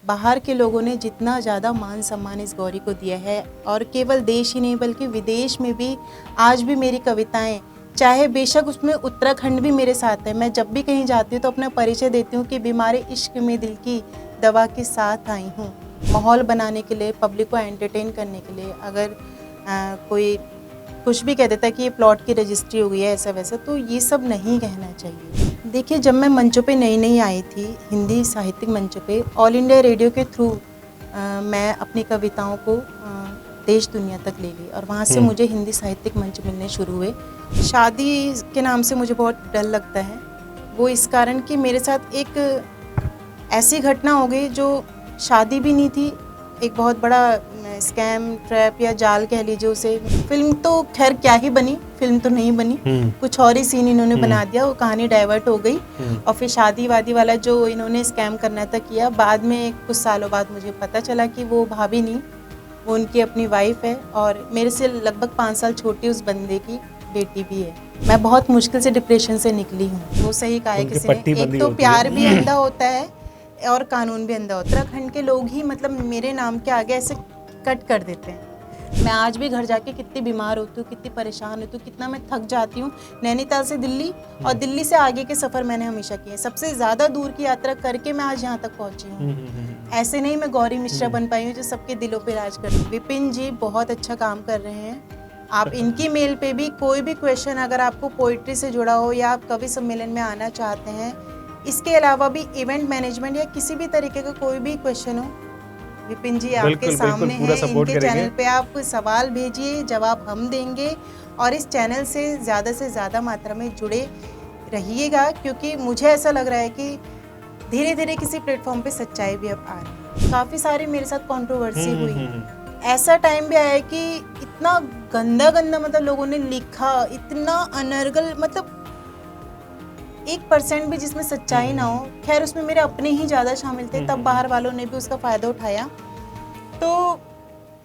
बाहर के लोगों ने जितना ज़्यादा मान सम्मान इस गौरी को दिया है, और केवल देश ही नहीं बल्कि विदेश में भी आज भी मेरी कविताएं, चाहे बेशक उसमें उत्तराखंड भी मेरे साथ है, मैं जब भी कहीं जाती हूँ तो अपना परिचय देती हूँ कि बीमारी इश्क में दिल की दवा के साथ आई हूँ। माहौल बनाने के लिए, पब्लिक को एंटरटेन करने के लिए अगर कोई कुछ भी कह देता है कि ये प्लॉट की रजिस्ट्री हो गई है ऐसा वैसा, तो ये सब नहीं कहना चाहिए। देखिए, जब मैं मंचों पे नई नई आई थी, हिंदी साहित्यिक मंचों पे, ऑल इंडिया रेडियो के थ्रू मैं अपनी कविताओं को देश दुनिया तक ले गई, और वहाँ से मुझे हिंदी साहित्यिक मंच मिलने शुरू हुए। शादी के नाम से मुझे बहुत डर लगता है, वो इस कारण कि मेरे साथ एक ऐसी घटना हो गई जो शादी भी नहीं थी, एक बहुत बड़ा स्कैम, ट्रैप या जाल कह लीजिए उसे। फिल्म तो खैर क्या ही बनी, फिल्म तो नहीं बनी, कुछ और ही सीन इन्होंने बना दिया, वो कहानी डाइवर्ट हो गई। और फिर शादी वादी वाला जो इन्होंने स्कैम करना था किया। बाद में कुछ सालों बाद मुझे पता चला कि वो भाभी नहीं, वो उनकी अपनी वाइफ है, और मेरे से लगभग 5 साल छोटी उस बंदे की बेटी भी है। मैं बहुत मुश्किल से डिप्रेशन से निकली हूँ। वो सही कहा है किसी ने, एक तो प्यार भी अंधा होता है और कानून भी अंधा होता है। उत्तराखंड के लोग ही मतलब मेरे नाम के आगे ऐसे कट कर देते हैं। मैं आज भी घर जाके कितनी बीमार होती हूँ, कितनी परेशान होती हूँ, कितना मैं थक जाती हूँ। नैनीताल से दिल्ली और दिल्ली से आगे के सफ़र मैंने हमेशा किए। सबसे ज़्यादा दूर की यात्रा करके मैं आज यहाँ तक पहुँची हूँ। ऐसे नहीं मैं गौरी मिश्रा बन पाई हूँ जो सबके दिलों पे राज करती हूँ। विपिन जी बहुत अच्छा काम कर रहे हैं। आप इनकी मेल पे भी कोई भी क्वेश्चन अगर आपको पोइट्री से जुड़ा हो या आप कवि सम्मेलन में आना चाहते हैं, इसके अलावा भी इवेंट मैनेजमेंट या किसी भी तरीके का कोई भी क्वेश्चन हो, विपिन जी आपके सामने हैं। इनके चैनल पे आप सवाल भेजिए, जवाब हम देंगे, और इस चैनल से ज़्यादा मात्रा में जुड़े रहिएगा, क्योंकि मुझे ऐसा लग रहा है कि धीरे धीरे किसी प्लेटफॉर्म पे सच्चाई भी अब आ रही है। काफ़ी सारी मेरे साथ कंट्रोवर्सी हुई। ऐसा टाइम भी आया है कि इतना गंदा मतलब लोगों ने लिखा, इतना अनर्गल, मतलब 1% भी जिसमें सच्चाई ना हो। खैर उसमें मेरे अपने ही ज़्यादा शामिल थे, तब बाहर वालों ने भी उसका फ़ायदा उठाया, तो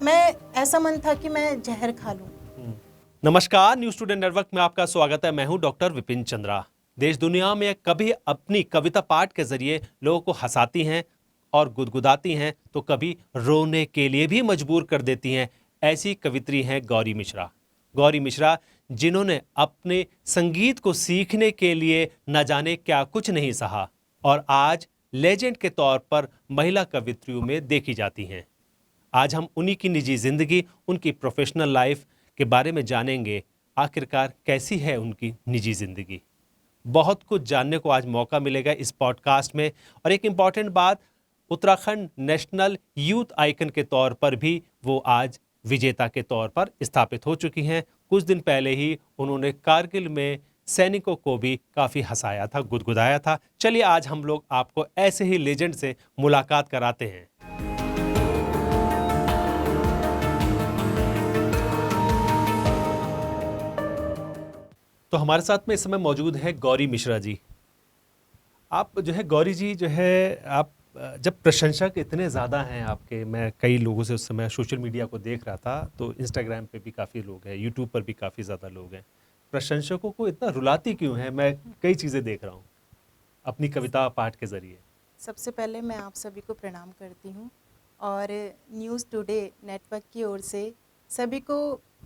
मैं ऐसा मन था कि मैं जहर खा लूं। नमस्कार, न्यूज स्टूडेंट नेटवर्क में आपका स्वागत है। मैं हूं डॉक्टर विपिन चंद्रा। देश दुनिया में कभी अपनी कविता पाठ के जरिए लोगों को हंसाती हैं और गुदगुदाती हैं, तो कभी रोने के लिए भी मजबूर कर देती हैं। ऐसी कवित्री हैं गौरी मिश्रा। गौरी मिश्रा, जिन्होंने अपने संगीत को सीखने के लिए न जाने क्या कुछ नहीं सहा, और आज लेजेंड के तौर पर महिला कवित्रियों में देखी जाती हैं। आज हम उन्हीं की निजी जिंदगी, उनकी प्रोफेशनल लाइफ के बारे में जानेंगे। आखिरकार कैसी है उनकी निजी जिंदगी। बहुत कुछ जानने को आज मौका मिलेगा इस पॉडकास्ट में। और एक इम्पॉर्टेंट बात, उत्तराखंड नेशनल यूथ आइकन के तौर पर भी वो आज विजेता के तौर पर स्थापित हो चुकी हैं। कुछ दिन पहले ही उन्होंने कारगिल में सैनिकों को भी काफ़ी हंसाया था, गुदगुदाया था। चलिए आज हम लोग आपको ऐसे ही लेजेंड से मुलाकात कराते हैं। तो हमारे साथ में इस समय मौजूद है गौरी मिश्रा जी। आप जो है गौरी जी जो है, आप जब प्रशंसक इतने ज़्यादा हैं आपके, मैं कई लोगों से उस समय सोशल मीडिया को देख रहा था, तो इंस्टाग्राम पे भी काफ़ी लोग हैं, यूट्यूब पर भी काफ़ी ज़्यादा लोग हैं। प्रशंसकों को इतना रुलाती क्यों है? मैं कई चीज़ें देख रहा हूँ अपनी कविता पाठ के ज़रिए। सबसे पहले मैं आप सभी को प्रणाम करती हूँ, और न्यूज़ टुडे नेटवर्क की ओर से सभी को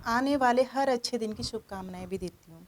आने वाले हर अच्छे दिन की शुभकामनाएं भी देती हूँ।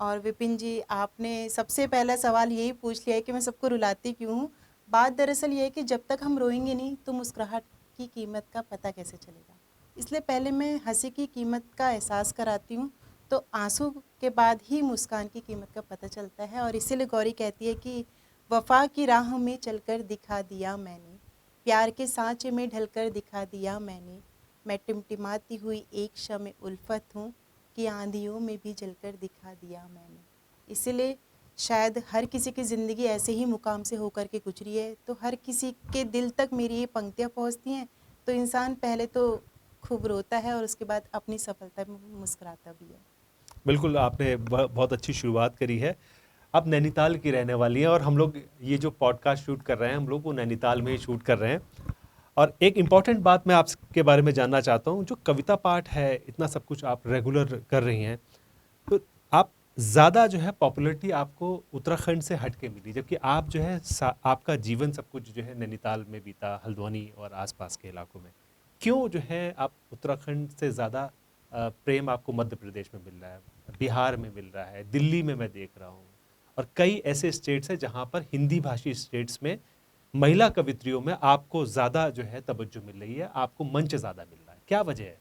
और विपिन जी, आपने सबसे पहला सवाल यही पूछ लिया है कि मैं सबको रुलाती क्यों हूँ। बात दरअसल ये है कि जब तक हम रोएंगे नहीं तो मुस्कुराहट की कीमत का पता कैसे चलेगा। इसलिए पहले मैं हंसी की कीमत का एहसास कराती हूँ, तो आंसू के बाद ही मुस्कान की कीमत का पता चलता है। और इसीलिए गौरी कहती है कि वफ़ा की राह में चलकर दिखा दिया मैंने, प्यार के सांचे में ढलकर दिखा दिया मैंने, मैं टिमटिमाती हुई एक शम्ए उल्फत हूँ कि आंधियों में भी जलकर दिखा दिया मैंने। इसलिए शायद हर किसी की ज़िंदगी ऐसे ही मुकाम से होकर के गुजरी है, तो हर किसी के दिल तक मेरी ये पंक्तियाँ पहुँचती हैं, तो इंसान पहले तो खूब रोता है और उसके बाद अपनी सफलता में मुस्कुराता भी है। बिल्कुल, आपने बहुत अच्छी शुरुआत करी है। आप नैनीताल की रहने वाली हैं, और हम लोग ये जो पॉडकास्ट शूट कर रहे हैं, हम लोग वो नैनीताल में ही शूट कर रहे हैं। और एक इम्पॉर्टेंट बात मैं आपके बारे में जानना चाहता हूँ, जो कविता पाठ है, इतना सब कुछ आप रेगुलर कर रही हैं, तो आप ज़्यादा जो है पॉपुलैरिटी आपको उत्तराखंड से हट के मिली, जबकि आप जो है आपका जीवन सब कुछ जो है नैनीताल में बीता, हल्द्वानी और आसपास के इलाकों में। क्यों जो है आप उत्तराखंड से ज़्यादा प्रेम आपको मध्य प्रदेश में मिल रहा है, बिहार में मिल रहा है, दिल्ली में मैं देख रहा हूँ, और कई ऐसे स्टेट्स हैं जहाँ पर हिंदी भाषी स्टेट्स में महिला कवित्रियों में आपको ज़्यादा जो है तवज्जो मिल रही है, आपको मंच ज़्यादा मिल रहा है, क्या वजह है?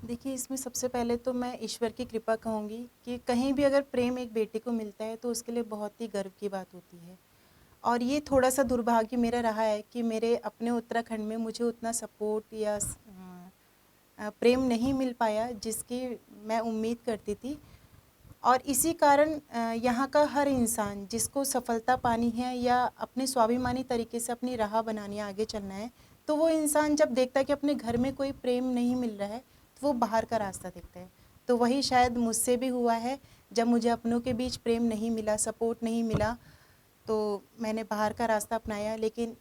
देखिए, इसमें सबसे पहले तो मैं ईश्वर की कृपा कहूँगी कि कहीं भी अगर प्रेम एक बेटे को मिलता है तो उसके लिए बहुत ही गर्व की बात होती है। और ये थोड़ा-सा दुर्भाग्य मेरा रहा है कि मेरे अपने उत्तराखंड में मुझे उतना सपोर्ट या प्रेम नहीं मिल पाया जिसकी मैं उम्मीद करती थी। और इसी कारण यहाँ का हर इंसान जिसको सफलता पानी है या अपने स्वाभिमानी तरीके से अपनी राह बनानी है, आगे चलना है, तो वो इंसान जब देखता है कि अपने घर में कोई प्रेम नहीं मिल रहा है, तो वो बाहर का रास्ता देखता है। तो वही शायद मुझसे भी हुआ है, जब मुझे अपनों के बीच प्रेम नहीं मिला, सपोर्ट नहीं मिला, तो मैंने बाहर का रास्ता अपनाया। लेकिन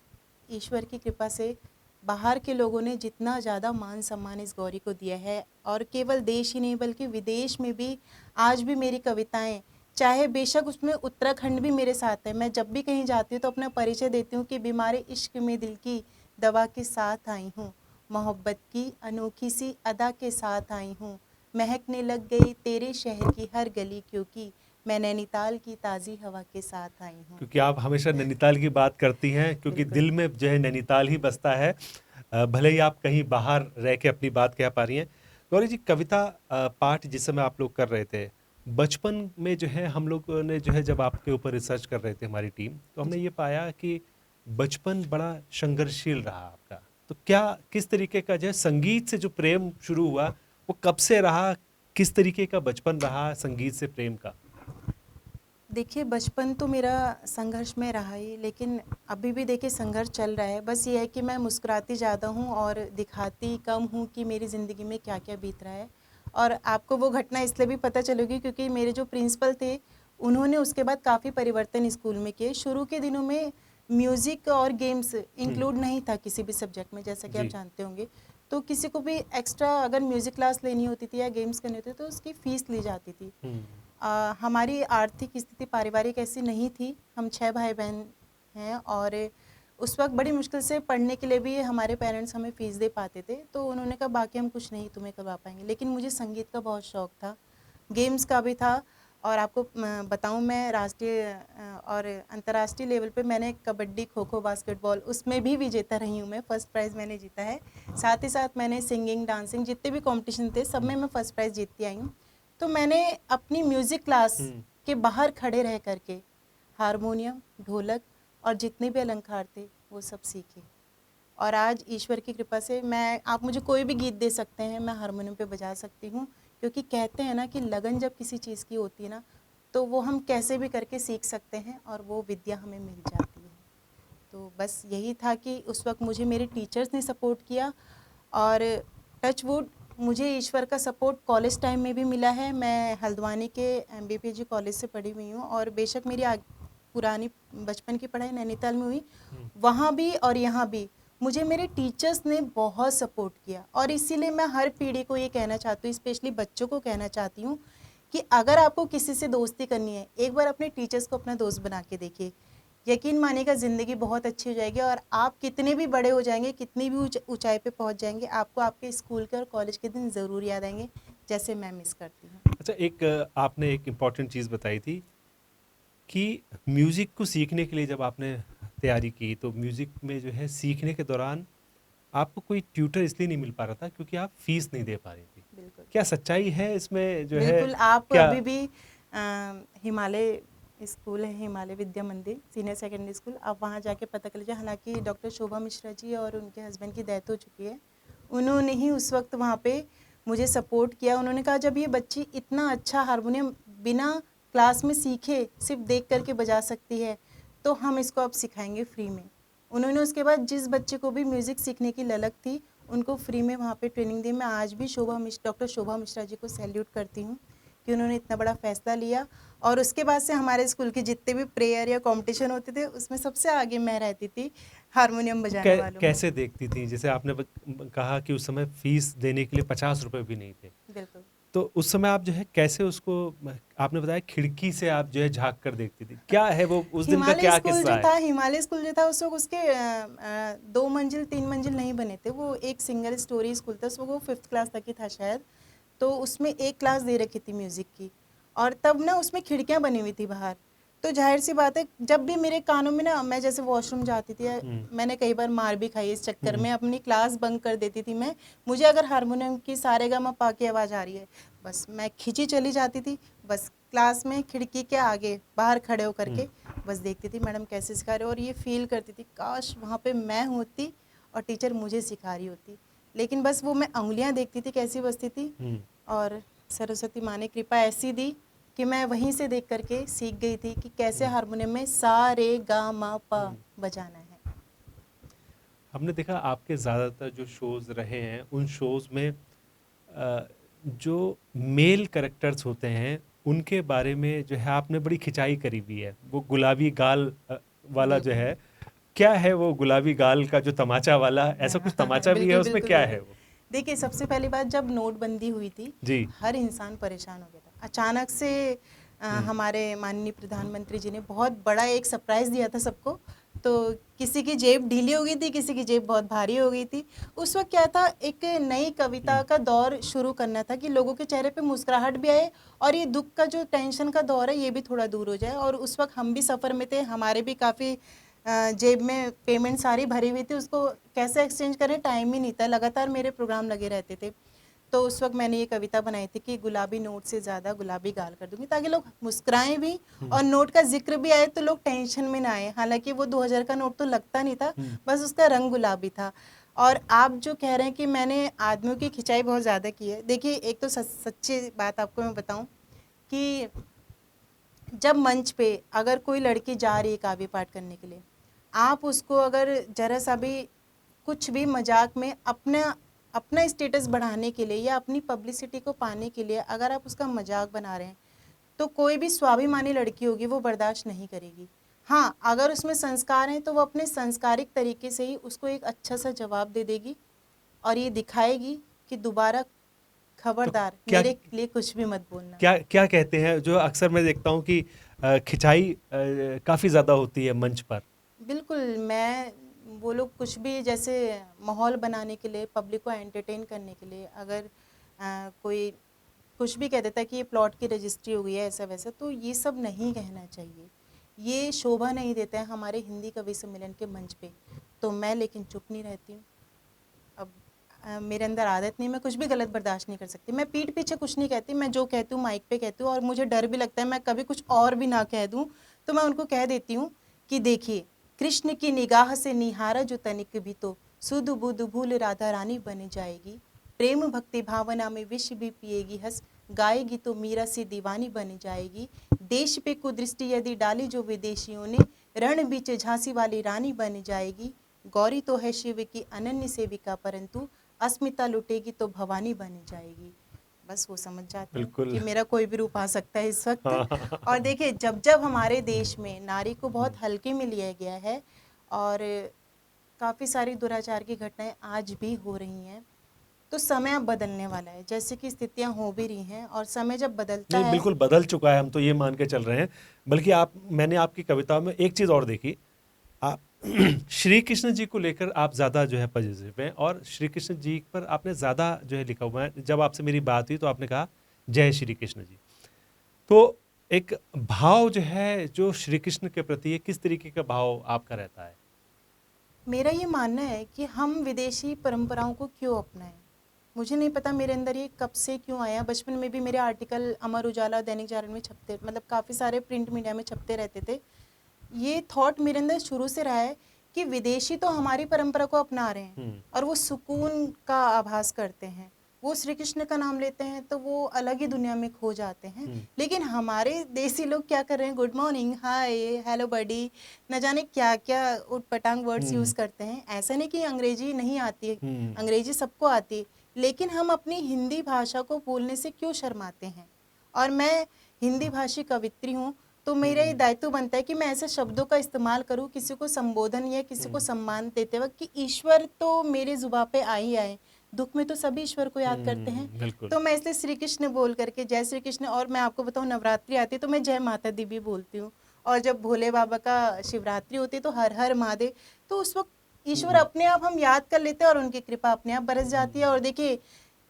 ईश्वर की कृपा से बाहर के लोगों ने जितना ज़्यादा मान सम्मान इस गौरी को दिया है, और केवल देश ही नहीं बल्कि विदेश में भी आज भी मेरी कविताएं, चाहे बेशक उसमें उत्तराखंड भी मेरे साथ है, मैं जब भी कहीं जाती हूँ तो अपना परिचय देती हूँ कि बीमारे इश्क में दिल की दवा के साथ आई हूँ, मोहब्बत की अनोखी सी अदा के साथ आई हूँ, महकने लग गई तेरे शहर की हर गली क्योंकि मैं नैनीताल की ताज़ी हवा के साथ आई हूँ। क्योंकि आप हमेशा नैनीताल की बात करती हैं, क्योंकि बिल्कुल। दिल में जो है नैनीताल ही बसता है। भले ही आप कहीं बाहर रह के अपनी बात कह पा रही हैं। गौरी जी, कविता पाठ जिस समय आप लोग कर रहे थे, बचपन में जो है हम लोगों ने जो है जब आपके ऊपर रिसर्च कर रहे थे हमारी टीम, तो हमने जी। ये पाया कि बचपन बड़ा संघर्षशील रहा आपका। तो क्या किस तरीके का जो है संगीत से जो प्रेम शुरू हुआ, वो कब से रहा? किस तरीके का बचपन रहा संगीत से प्रेम का? देखिए, बचपन तो मेरा संघर्ष में रहा ही, लेकिन अभी भी देखिए संघर्ष चल रहा है। बस ये है कि मैं मुस्कुराती ज़्यादा हूँ और दिखाती कम हूँ कि मेरी ज़िंदगी में क्या-क्या बीत रहा है। और आपको वो घटना इसलिए भी पता चलेगी क्योंकि मेरे जो प्रिंसिपल थे, उन्होंने उसके बाद काफ़ी परिवर्तन स्कूल में किए। शुरू के दिनों में म्यूज़िक और गेम्स हुँ, इंक्लूड नहीं था किसी भी सब्जेक्ट में, जैसा कि आप जी। जानते होंगे। तो किसी को भी एक्स्ट्रा अगर म्यूज़िक क्लास लेनी होती थी या गेम्स करने होते तो उसकी फ़ीस ली जाती थी। हुँ, हमारी आर्थिक स्थिति पारिवारिक ऐसी नहीं थी, हम 6 भाई-बहन हैं, और उस वक़्त बड़ी मुश्किल से पढ़ने के लिए भी हमारे पेरेंट्स हमें फ़ीस दे पाते थे, तो उन्होंने कहा बाकी हम कुछ नहीं तुम्हें करवा पाएँगे। लेकिन मुझे संगीत का बहुत शौक था, गेम्स का भी था, और आपको बताऊँ मैं राष्ट्रीय और अंतर्राष्ट्रीय लेवल पे मैंने कबड्डी, खो-खो, बास्केटबॉल उसमें भी विजेता रही हूँ मैं, फर्स्ट प्राइज़ मैंने जीता है। साथ ही साथ मैंने सिंगिंग, डांसिंग जितने भी कॉम्पिटिशन थे सब में मैं फर्स्ट प्राइज़ जीतती आई हूँ। तो मैंने अपनी म्यूज़िक क्लास हुँ। के बाहर खड़े रह कर के हारमोनियम, ढोलक और जितने भी अलंकार थे वो सब सीखे। और आज ईश्वर की कृपा से मैं, आप मुझे कोई भी गीत दे सकते हैं, मैं हारमोनियम पे बजा सकती हूँ, क्योंकि कहते हैं ना कि लगन जब किसी चीज़ की होती है ना, तो वो हम कैसे भी करके सीख सकते हैं और वो विद्या हमें मिल जाती है। तो बस यही था कि उस वक़्त मुझे मेरे टीचर्स ने सपोर्ट किया, और टच वुड मुझे ईश्वर का सपोर्ट कॉलेज टाइम में भी मिला है। मैं हल्द्वानी के एमबीपीजी कॉलेज से पढ़ी हुई हूँ, और बेशक मेरी पुरानी बचपन की पढ़ाई नैनीताल में हुई, वहाँ भी और यहाँ भी मुझे मेरे टीचर्स ने बहुत सपोर्ट किया। और इसीलिए मैं हर पीढ़ी को ये कहना चाहती हूँ, स्पेशली बच्चों को कहना चाहती हूँ कि अगर आपको किसी से दोस्ती करनी है, एक बार अपने टीचर्स को अपना दोस्त बना के देखिए। यकीन मानिएगा ज़िंदगी बहुत अच्छी हो जाएगी, और आप कितने भी बड़े हो जाएँगे, कितनी भी ऊँचाई पे पहुँच जाएँगे, आपको आपके स्कूल के और कॉलेज के दिन ज़रूर याद आएँगे, जैसे मैं मिस करती हूँ। अच्छा, एक आपने एक इम्पॉर्टेंट चीज़ बताई थी कि म्यूज़िक को सीखने के लिए जब आपने तैयारी की, तो म्यूज़िक में जो है सीखने के दौरान आपको कोई ट्यूटर इसलिए नहीं मिल पा रहा था क्योंकि आप फ़ीस नहीं दे पा रही थी। बिल्कुल। क्या सच्चाई है इसमें जो है? बिल्कुल, आप क्या अभी भी हिमालय स्कूल है, हिमालय विद्या मंदिर सीनियर सेकेंडरी स्कूल, आप वहाँ जाके पता कर लीजिए। हालाँकि डॉक्टर शोभा मिश्रा जी और उनके हस्बैंड की डेथ हो चुकी है। उन्होंने ही उस वक़्त वहाँ पे मुझे सपोर्ट किया। उन्होंने कहा जब ये बच्ची इतना अच्छा हारमोनियम बिना क्लास में सीखे सिर्फ़ देख कर के बजा सकती है, तो हम इसको अब सिखाएँगे फ्री में। उन्होंने उसके बाद जिस बच्चे को भी म्यूज़िक सीखने की ललक थी, उनको फ्री में वहाँ पे ट्रेनिंग दी। मैं आज भी डॉक्टर शोभा मिश्रा जी को सैल्यूट करती हूँ कि उन्होंने इतना बड़ा फ़ैसला लिया। और उसके बाद से हमारे स्कूल के जितने भी प्रेयर या कॉम्पिटिशन होते थे, उसमें सबसे आगे मैं रहती थी हारमोनियम तो बजाने वालों में। कैसे देखती थी? जैसे आपने कहा कि उस समय फ़ीस देने के लिए ₹50 भी नहीं थे। बिल्कुल। तो उस समय आप जो है कैसे उसको, आपने बताया खिड़की से आप जो है झांक कर देखती थी, क्या है वो उस दिन का हिमालय क्या स्कूल किस्सा जो है? था, हिमालय स्कूल जो था उस वक्त उसके 2 मंजिल 3 मंजिल नहीं बने थे, वो एक सिंगल स्टोरी स्कूल था, उस वक्त वो 5th क्लास तक ही था शायद। तो उसमें एक क्लास दे रखी थी म्यूज़िक की, और तब ना उसमें खिड़कियाँ बनी हुई थी बाहर। तो जाहिर सी बात है, जब भी मेरे कानों में ना, मैं जैसे वॉशरूम जाती थी, मैंने कई बार मार भी खाई इस चक्कर में, अपनी क्लास बंक कर देती थी मैं। मुझे अगर हारमोनियम की सारेगामा की आवाज़ आ रही है, बस मैं खिंची चली जाती थी, बस क्लास में खिड़की के आगे बाहर खड़े होकर के बस देखती थी मैडम कैसे सिखा रहे हो, और ये फील करती थी काश वहाँ पे मैं होती और टीचर मुझे सिखा रही होती। लेकिन बस वो मैं उंगलियाँ देखती थी कैसी बजती थी, और सरस्वती माँ ने कृपा ऐसी दी कि मैं वहीं से देख करके सीख गई थी कि कैसे हारमोनियम में सा रे गा मा पा बजाना है। हमने देखा आपके ज़्यादातर जो शोज़ रहे हैं उन शोज़ में जो मेल कैरेक्टर्स होते हैं उनके बारे में जो है आपने बड़ी खिंचाई करी हुई है। वो गुलाबी गाल वाला जो बिल्कुल। है, क्या है वो गुलाबी गाल का जो तमाचा वाला, ऐसा कुछ तमाचा भी है बिल्कुल उसमें, बिल्कुल क्या बिल्कुल। है वो? देखिए, सबसे पहली बात, जब नोटबंदी हुई थी, जी। हर इंसान परेशान हो गया था अचानक से। हमारे माननीय प्रधानमंत्री जी ने बहुत बड़ा एक सरप्राइज़ दिया था सबको। तो किसी की जेब ढीली हो गई थी, किसी की जेब बहुत भारी हो गई थी। उस वक्त क्या था, एक नई कविता का दौर शुरू करना था कि लोगों के चेहरे पे मुस्कुराहट भी आए, और ये दुख का जो टेंशन का दौर है ये भी थोड़ा दूर हो जाए। और उस वक्त हम भी सफ़र में थे, हमारे भी काफ़ी जेब में पेमेंट सारी भरी हुई थी, उसको कैसे एक्सचेंज करें टाइम ही नहीं था, लगातार मेरे प्रोग्राम लगे रहते थे। तो उस वक्त मैंने ये कविता बनाई थी कि गुलाबी नोट से ज़्यादा गुलाबी गाल कर दूंगी, ताकि लोग मुस्कुराएं भी, और नोट का जिक्र भी आए तो लोग टेंशन में ना आए। हालांकि वो 2000 का नोट तो लगता नहीं था, बस उसका रंग गुलाबी था। और आप जो कह रहे हैं कि मैंने आदमियों की खिंचाई बहुत ज़्यादा की है, देखिए एक तो सच्ची बात आपको मैं बताऊं कि जब मंच पे अगर कोई लड़की जा रही है काव्य पाठ करने के लिए, आप उसको अगर जरा सा भी कुछ भी मजाक में अपना अपना स्टेटस बढ़ाने के लिए या अपनी पब्लिसिटी को पाने के लिए अगर आप उसका मजाक बना रहे हैं, तो कोई भी स्वाभिमानी लड़की होगी वो बर्दाश्त नहीं करेगी। हाँ, अगर उसमें संस्कार हैं तो वो अपने संस्कारिक तरीके से ही उसको एक अच्छा सा जवाब दे देगी, और ये दिखाएगी कि दोबारा तो खबरदार क्या मेरे लिए कुछ भी मत बोलना। क्या क्या कहते हैं, जो अक्सर मैं देखता हूँ कि खिंचाई काफ़ी ज़्यादा होती है मंच पर। बिल्कुल, मैं वो लोग कुछ भी जैसे माहौल बनाने के लिए, पब्लिक को एंटरटेन करने के लिए, अगर कोई कुछ भी कह देता है कि ये प्लॉट की रजिस्ट्री हो गई है ऐसा वैसा, तो ये सब नहीं कहना चाहिए। ये शोभा नहीं देता है हमारे हिंदी कवि सम्मेलन के मंच पे। तो मैं लेकिन चुप नहीं रहती हूँ। अब मेरे अंदर आदत नहीं, मैं कुछ भी गलत बर्दाश्त नहीं कर सकती। मैं पीठ पीछे कुछ नहीं कहती, मैं जो कहती हूँ माइक पे कहती हूँ, और मुझे डर भी लगता है मैं कभी कुछ और भी ना कह दूँ। तो मैं उनको कह देती हूँ कि देखिए, कृष्ण की निगाह से निहारा जो तनिक भी, तो सुध बुध भूल राधा रानी बन जाएगी। प्रेम भक्ति भावना में विष भी पिएगी हंस, गाएगी तो मीरा सी दीवानी बन जाएगी। देश पे कुदृष्टि यदि डाली जो विदेशियों ने, रण बीच झांसी वाली रानी बन जाएगी। गौरी तो है शिव की अनन्य सेविका, परंतु अस्मिता लुटेगी तो भवानी बन जाएगी। बस वो समझ जाते हैं बिल्कुल। कि मेरा कोई भी रूप आ सकता है इस वक्त। हाँ। और देखिए, जब जब हमारे देश में नारी को बहुत हल्के में लिया गया है, और काफ़ी सारी दुराचार की घटनाएं आज भी हो रही हैं, तो समय अब बदलने वाला है, जैसे कि स्थितियां हो भी रही हैं, और समय जब बदलता नहीं, है। बिल्कुल बदल चुका है, हम तो ये मान के चल रहे हैं। बल्कि मैंने आपकी कविताओं में एक चीज़ और देखी, आप श्री कृष्ण जी को लेकर आप ज़्यादा जो है पॉजिटिव हैं, और श्री कृष्ण जी पर आपने ज़्यादा जो है लिखा हुआ है। जब आपसे मेरी बात हुई तो आपने कहा जय श्री कृष्ण जी। तो एक भाव जो है जो श्री कृष्ण के प्रति है, किस तरीके का भाव आपका रहता है? मेरा ये मानना है कि हम विदेशी परंपराओं को क्यों अपनाएं। मुझे नहीं पता मेरे अंदर ये कब से क्यों आया। बचपन में भी मेरे आर्टिकल अमर उजाला, दैनिक जागरण में छपते, मतलब काफ़ी सारे प्रिंट मीडिया में छपते रहते थे। ये थॉट मेरे अंदर शुरू से रहा है कि विदेशी तो हमारी परंपरा को अपना रहे हैं और वो सुकून का आभास करते हैं, वो श्री कृष्ण का नाम लेते हैं तो वो अलग ही दुनिया में खो जाते हैं। लेकिन हमारे देसी लोग क्या कर रहे हैं, गुड मॉर्निंग, हाय, हेलो बडी, न जाने क्या क्या उटपटांग वर्ड्स यूज़ करते हैं। ऐसा नहीं कि अंग्रेजी नहीं आती, अंग्रेजी सबको आती है, लेकिन हम अपनी हिंदी भाषा को बोलने से क्यों शर्माते हैं। और मैं हिंदी भाषी कवित्री हूँ, तो मेरा ये दायित्व बनता है कि मैं ऐसे शब्दों का इस्तेमाल करूँ किसी को संबोधन या किसी को सम्मान देते वक्त, कि ईश्वर तो मेरे जुबान पे आ ही आए। दुख में तो सभी ईश्वर को याद करते हैं। बिल्कुल। तो मैं इसलिए श्री कृष्ण बोल करके जय श्री कृष्ण, और मैं आपको बताऊं नवरात्रि आती है तो मैं जय माता दी भी बोलती हूँ, और जब भोले बाबा का शिवरात्रि होती है तो हर हर महादेव। तो उस वक्त ईश्वर अपने आप हम याद कर लेते हैं और उनकी कृपा अपने आप बरस जाती है। और देखिए,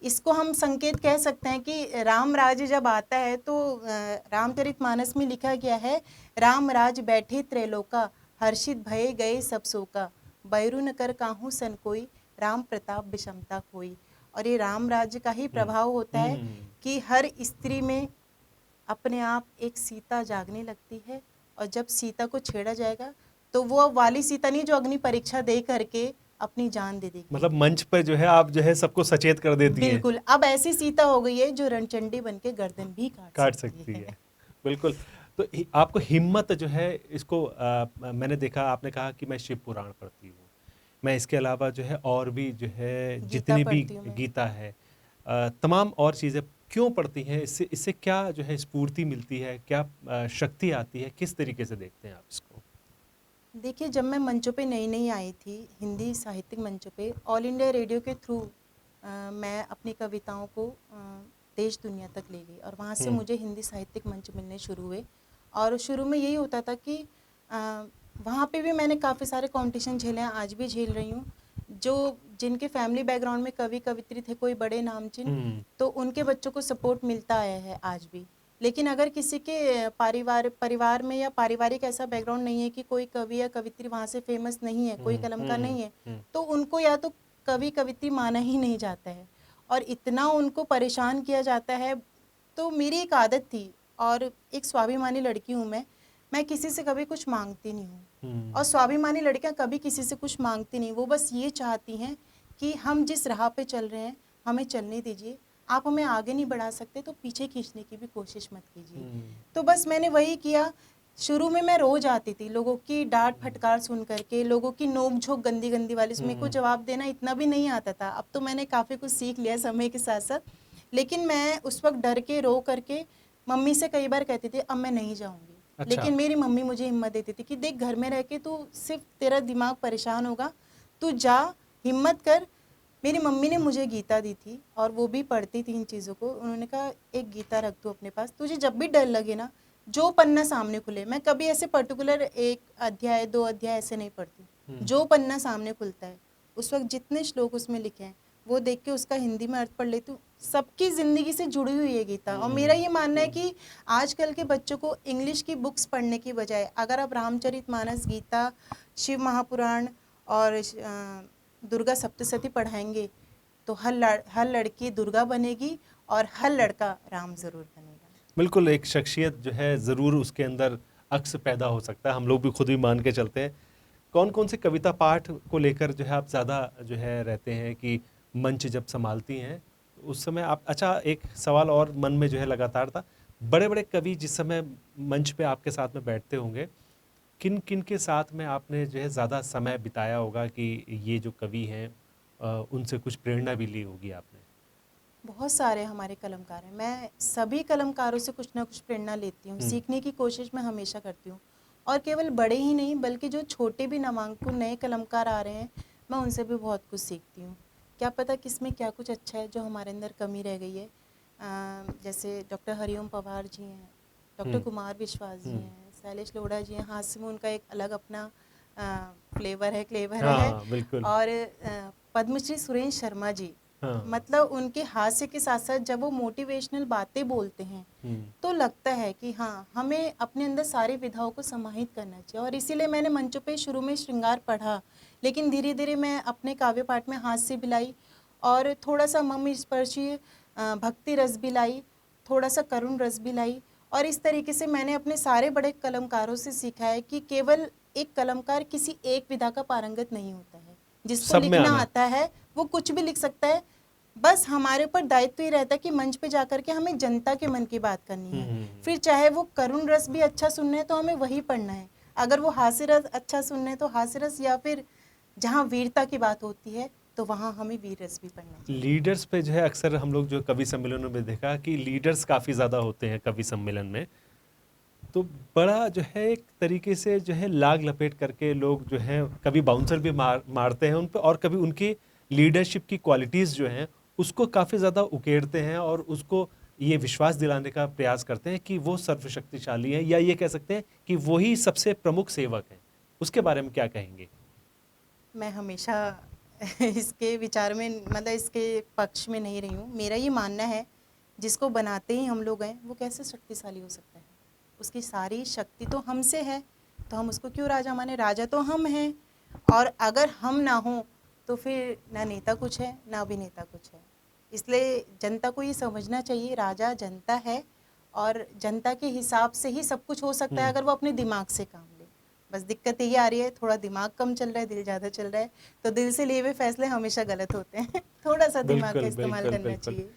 इसको हम संकेत कह सकते हैं कि राम राज्य जब आता है तो रामचरितमानस में लिखा गया है, राम राज बैठे त्रैलोका, हर्षित भये गए सब शोका, बैरु न कर काहू सन कोई, राम प्रताप विषमता कोई। और ये राम राज्य का ही प्रभाव होता है कि हर स्त्री में अपने आप एक सीता जागने लगती है, और जब सीता को छेड़ा जाएगा तो वो अब वाली सीता नहीं जो अग्नि परीक्षा दे करके अपनी जान दे देगी। मतलब मंच पर जो है आप जो है सबको सचेत कर देती हैं। बिल्कुल, अब ऐसी सीता हो गई है जो रणचंडी बन के गर्दन भी काट सकती है। बिल्कुल। तो आपको हिम्मत जो है इसको मैंने देखा, आपने कहा कि मैं शिव पुराण पढ़ती हूँ, मैं इसके अलावा जो है और भी जो है जितनी भी पढ़ती हूँ मैं। गीता है, तमाम और चीज़ें क्यों पढ़ती हैं? इससे इससे क्या जो है स्फूर्ति मिलती है, क्या शक्ति आती है, किस तरीके से देखते हैं आप इसको? देखिए, जब मैं मंचों पे नई नई आई थी, हिंदी साहित्यिक मंचों पे, ऑल इंडिया रेडियो के थ्रू मैं अपनी कविताओं को देश दुनिया तक ले गई, और वहाँ से मुझे हिंदी साहित्यिक मंच मिलने शुरू हुए। और शुरू में यही होता था कि वहाँ पे भी मैंने काफ़ी सारे कॉम्पिटिशन झेले हैं, आज भी झेल रही हूँ। जो जिनके फैमिली बैकग्राउंड में कवि कवित्री थे, कोई बड़े नामचीन, तो उनके बच्चों को सपोर्ट मिलता आया है आज भी। लेकिन अगर किसी के परिवार में या पारिवारिक ऐसा बैकग्राउंड नहीं है कि कोई कवि या कवित्री वहाँ से फेमस नहीं है, कोई कलमकार नहीं है, तो उनको या तो कवि कवित्री माना ही नहीं जाता है, और इतना उनको परेशान किया जाता है। तो मेरी एक आदत थी, और एक स्वाभिमानी लड़की हूँ मैं किसी से कभी कुछ मांगती नहीं हूँ, और स्वाभिमानी लड़कियाँ कभी किसी से कुछ मांगती नहीं, वो बस ये चाहती हैं कि हम जिस राह पे चल रहे हैं हमें चलने दीजिए, आप हमें आगे नहीं बढ़ा सकते तो पीछे खींचने की भी कोशिश मत कीजिए। तो बस मैंने वही किया। शुरू में मैं रोज आती थी, लोगों की डांट फटकार सुन करके, लोगों की नोक झोंक गंदी गंदी वाली, उसमें को जवाब देना इतना भी नहीं आता था। अब तो मैंने काफ़ी कुछ सीख लिया समय के साथ साथ, लेकिन मैं उस वक्त डर के रो करके मम्मी से कई बार कहती थी अब मैं नहीं जाऊँगी। अच्छा। लेकिन मेरी मम्मी मुझे हिम्मत देती थी कि देख, घर में रह के तू सिर्फ तेरा दिमाग परेशान होगा, तू जा, हिम्मत कर। मेरी मम्मी ने मुझे गीता दी थी, और वो भी पढ़ती थी इन चीज़ों को। उन्होंने कहा एक गीता रख दो अपने पास, तुझे जब भी डर लगे ना, जो पन्ना सामने खुले, मैं कभी ऐसे पर्टिकुलर एक अध्याय 2 अध्याय ऐसे नहीं पढ़ती, जो पन्ना सामने खुलता है उस वक्त जितने श्लोक उसमें लिखे हैं वो देख के उसका हिंदी में अर्थ पढ़ लेती हूँ। सबकी ज़िंदगी से जुड़ी हुई है गीता, और मेरा ये मानना है कि आजकल के बच्चों को इंग्लिश की बुक्स पढ़ने की बजाय अगर आप रामचरितमानस, गीता, शिव महापुराण और दुर्गा सप्तशती पढ़ाएंगे तो हर लड़की दुर्गा बनेगी और हर लड़का राम ज़रूर बनेगा। बिल्कुल, एक शख्सियत जो है ज़रूर उसके अंदर अक्स पैदा हो सकता है, हम लोग भी खुद भी मान के चलते हैं। कौन कौन से कविता पाठ को लेकर जो है आप ज़्यादा जो है रहते हैं कि मंच जब संभालती हैं उस समय आप? अच्छा, एक सवाल और मन में जो है लगातार था, बड़े बड़े कवि जिस समय मंच पे आपके साथ में बैठते होंगे, किन किन के साथ में आपने जो है ज़्यादा समय बिताया होगा कि ये जो कवि हैं उनसे कुछ प्रेरणा भी ली होगी आपने? बहुत सारे हमारे कलमकार हैं, मैं सभी कलमकारों से कुछ ना कुछ प्रेरणा लेती हूँ, सीखने की कोशिश मैं हमेशा करती हूँ। और केवल बड़े ही नहीं बल्कि जो छोटे भी नामांकुर नए कलमकार आ रहे हैं, मैं उनसे भी बहुत कुछ सीखती हूँ। क्या पता किसमें क्या कुछ अच्छा है जो हमारे अंदर कमी रह गई है। जैसे डॉक्टर हरिओम पवार जी हैं, डॉक्टर कुमार विश्वास जी हैं, शैलेश लोढ़ा जी हैं, हास्य में उनका एक अलग अपना क्लेवर है। बिल्कुल। और पद्मश्री सुरेंद्र शर्मा जी, मतलब उनके हास्य के साथ साथ जब वो मोटिवेशनल बातें बोलते हैं तो लगता है कि हाँ, हमें अपने अंदर सारी विधाओं को समाहित करना चाहिए। और इसीलिए मैंने मंचों पे शुरू में श्रृंगार पढ़ा, लेकिन धीरे धीरे मैं अपने काव्य पाठ में हास्य भी लाई, और थोड़ा सा मम स्पर्शी भक्ति रस भी लाई, थोड़ा सा करुण रस भी लाई। और इस तरीके से मैंने अपने सारे बड़े कलमकारों से सीखा है कि केवल एक कलमकार किसी एक विधा का पारंगत नहीं होता है। जिसको लिखना आता है वो कुछ भी लिख सकता है, बस हमारे ऊपर दायित्व ही रहता है कि मंच पे जाकर के हमें जनता के मन की बात करनी है। फिर चाहे वो करुण रस भी अच्छा सुनना है तो हमें वही पढ़ना है, अगर वो हास्य रस अच्छा सुनना है तो हास्य रस, या फिर जहाँ वीरता की बात होती है तो वहाँ हमें वीर रस भी पढ़ना चाहिए। लीडर्स पे जो है अक्सर हम लोग जो कवि सम्मेलनों में देखा कि लीडर्स काफ़ी ज़्यादा होते हैं कवि सम्मेलन में, तो बड़ा जो है एक तरीके से जो है लाग लपेट करके लोग जो है कभी बाउंसर भी मारते हैं उन पे, और कभी उनकी लीडरशिप की क्वालिटीज़ जो हैं उसको काफ़ी ज़्यादा उकेरते हैं और उसको ये विश्वास दिलाने का प्रयास करते हैं कि वो सर्वशक्तिशाली है, या ये कह सकते हैं कि वही सबसे प्रमुख सेवक हैं। उसके बारे में क्या कहेंगे? मैं हमेशा इसके विचार में मतलब इसके पक्ष में नहीं रही हूँ। मेरा ये मानना है जिसको बनाते ही हम लोग हैं वो कैसे शक्तिशाली हो सकता है। उसकी सारी शक्ति तो हमसे है, तो हम उसको क्यों राजा माने। राजा तो हम हैं, और अगर हम ना हो तो फिर ना नेता कुछ है ना अभिनेता कुछ है। इसलिए जनता को ये समझना चाहिए राजा जनता है, और जनता के हिसाब से ही सब कुछ हो सकता है अगर वो अपने दिमाग से काम ले। बस दिक्कत यही आ रही है, थोड़ा दिमाग कम चल रहा है, दिल ज़्यादा चल रहा है, तो दिल से लिए हुए फैसले हमेशा गलत होते हैं। थोड़ा सा दिमाग का बिल्कुल, इस्तेमाल बिल्कुल, करना बिल्कुल। चाहिए।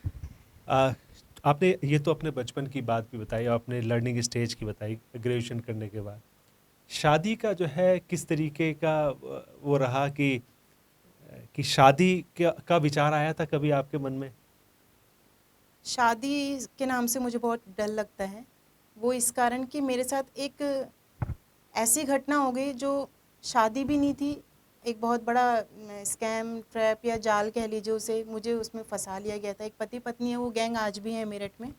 आ, आपने ये तो अपने बचपन की बात भी बताई और अपने लर्निंग स्टेज की बताई ग्रेजुएशन करने के बाद। शादी का जो है किस तरीके का वो रहा कि शादी का विचार आया था कभी आपके मन में? शादी के नाम से मुझे बहुत डर लगता है। वो इस कारण कि मेरे साथ एक ऐसी घटना हो गई जो शादी भी नहीं थी, एक बहुत बड़ा स्कैम ट्रैप या जाल कह लीजिए उसे, मुझे उसमें फंसा लिया गया था। एक पति पत्नी है, वो गैंग आज भी है मेरठ में,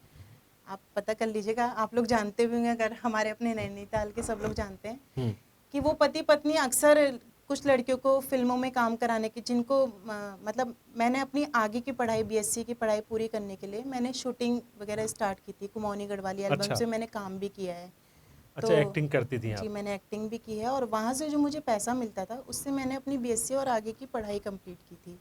आप पता कर लीजिएगा। आप लोग जानते भी होंगे, अगर हमारे अपने नैनीताल के सब लोग जानते हैं कि वो पति पत्नी अक्सर कुछ लड़कियों को फिल्मों में काम कराने की, जिनको मतलब मैंने अपनी आगे की पढ़ाई बीएससी की पढ़ाई पूरी करने के लिए मैंने शूटिंग वगैरह स्टार्ट की थी। कुमौनी गढ़वाली एल्बम अच्छा, से मैंने काम भी किया है। अच्छा, तो एक्टिंग करती थी जी, आप? मैंने एक्टिंग भी की है, और वहाँ से जो मुझे पैसा मिलता था उससे मैंने अपनी बीएससी और आगे की पढ़ाई कंप्लीट की थी।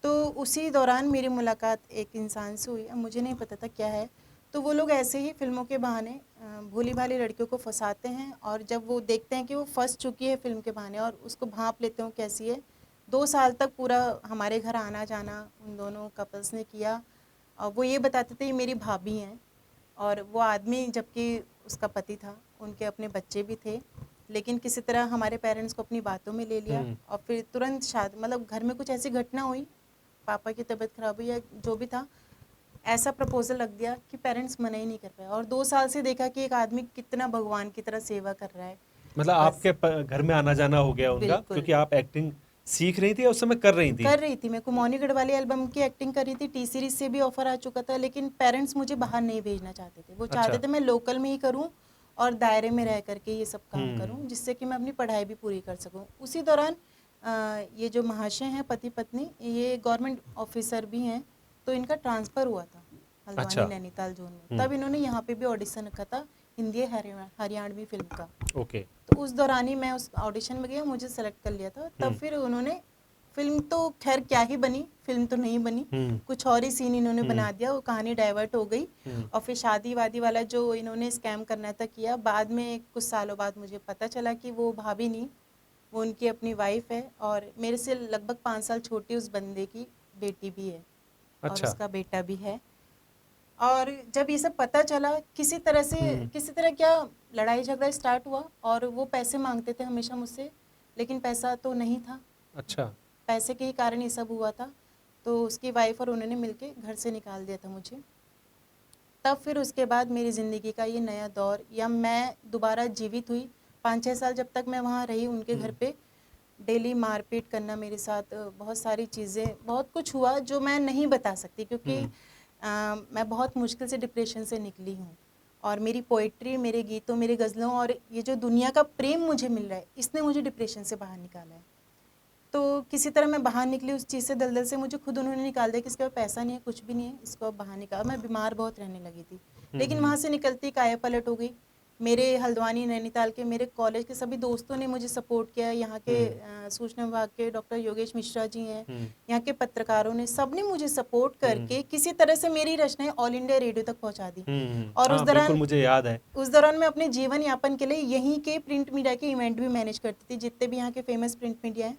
तो उसी दौरान मेरी मुलाकात एक इंसान से हुई, अब मुझे नहीं पता था क्या है। तो वो लोग ऐसे ही फिल्मों के बहाने भोली भाली लड़कियों को फंसाते हैं, और जब वो देखते हैं कि वो फंस चुकी है फिल्म के बहाने और उसको भांप लेते हो कैसी है। 2 साल तक पूरा हमारे घर आना जाना उन दोनों कपल्स ने किया, और वो ये बताते थे ये मेरी भाभी हैं, और वो आदमी जबकि उसका पति था, उनके अपने बच्चे भी थे, लेकिन किसी तरह हमारे पेरेंट्स को अपनी बातों में ले लिया, और फिर तुरंत शादी, मतलब घर में कुछ ऐसी घटना हुई, पापा की तबीयत खराब हुई या जो भी था, ऐसा प्रपोजल रख दिया कि पेरेंट्स मना ही नहीं कर पाए। और 2 साल से देखा कि एक आदमी कितना भगवान की तरह सेवा कर रहा है। मतलब बस, आपके घर में आना जाना हो गया उनका, बिल्कुल क्योंकि आप एक्टिंग सीख रही थी और उस समय कर रही थी? कर रही थी। मैं कुमौनी गढ़वाली एल्बम की एक्टिंग कर रही थी, टी सीरीज से भी ऑफर आ चुका था, लेकिन पेरेंट्स मुझे बाहर नहीं भेजना चाहते थे। वो चाहते अच्छा। थे मैं लोकल में ही करूं और दायरे में रह करके ये सब काम करूं, जिससे कि मैं अपनी पढ़ाई भी पूरी कर सकूं। उसी दौरान ये जो महाशय हैं पति पत्नी, ये गवर्नमेंट ऑफिसर भी हैं, तो इनका ट्रांसफ़र हुआ था हल्द्वानी अच्छा। नैनीताल जोन में। तब इन्होंने यहाँ पे भी ऑडिशन रखा था हिंदी हरियाणवी फिल्म का। ओके। तो उस दौरान ही मैं उस ऑडिशन में गया, मुझे सेलेक्ट कर लिया था। तब फिर उन्होंने फिल्म तो खैर क्या ही बनी, फिल्म तो नहीं बनी, कुछ और ही सीन इन्होंने बना दिया, वो कहानी डाइवर्ट हो गई, और फिर शादी वादी वाला जो इन्होंने स्कैम करना था किया। बाद में कुछ सालों बाद मुझे पता चला कि वो भाभी नहीं, वो उनकी अपनी वाइफ है, और मेरे से लगभग 5 साल छोटी उस बंदे की बेटी भी है, और अच्छा। उसका बेटा भी है। और जब ये सब पता चला, किसी तरह क्या लड़ाई झगड़ा स्टार्ट हुआ, और वो पैसे मांगते थे हमेशा मुझसे, लेकिन पैसा तो नहीं था। अच्छा। पैसे के ही कारण ये सब हुआ था। तो उसकी वाइफ और उन्होंने मिलके घर से निकाल दिया था मुझे। तब फिर उसके बाद मेरी ज़िंदगी का ये नया दौर, या मैं दोबारा जीवित हुई। 5-6 साल जब तक मैं वहाँ रही उनके घर पे, डेली मारपीट करना मेरे साथ, बहुत सारी चीज़ें, बहुत कुछ हुआ जो मैं नहीं बता सकती, क्योंकि मैं बहुत मुश्किल से डिप्रेशन से निकली हूँ। और मेरी पोइट्री, मेरे गीतों, मेरे गज़लों, और ये जो दुनिया का प्रेम मुझे मिल रहा है, इसने मुझे डिप्रेशन से बाहर निकाला है। तो किसी तरह मैं बाहर निकली उस चीज़ से, दलदल से। मुझे खुद उन्होंने निकाल दिया कि इसके पास पैसा नहीं है, कुछ भी नहीं है, इसको अब बाहर निकाल। मैं बीमार बहुत रहने लगी थी, लेकिन वहाँ से निकलती काया पलट हो गई। मेरे हल्द्वानी नैनीताल के मेरे कॉलेज के सभी दोस्तों ने मुझे सपोर्ट किया। यहाँ के सूचना विभाग के डॉक्टर योगेश मिश्रा जी हैं, यहाँ के पत्रकारों ने, सब ने मुझे सपोर्ट करके किसी तरह से मेरी रचनाएं ऑल इंडिया रेडियो तक पहुँचा दी। और हाँ, बिल्कुल मुझे याद है। उस दौरान मैं अपने जीवन यापन के लिए यहीं के प्रिंट मीडिया के इवेंट भी मैनेज करती थी, जितने भी यहाँ के फेमस प्रिंट मीडिया हैं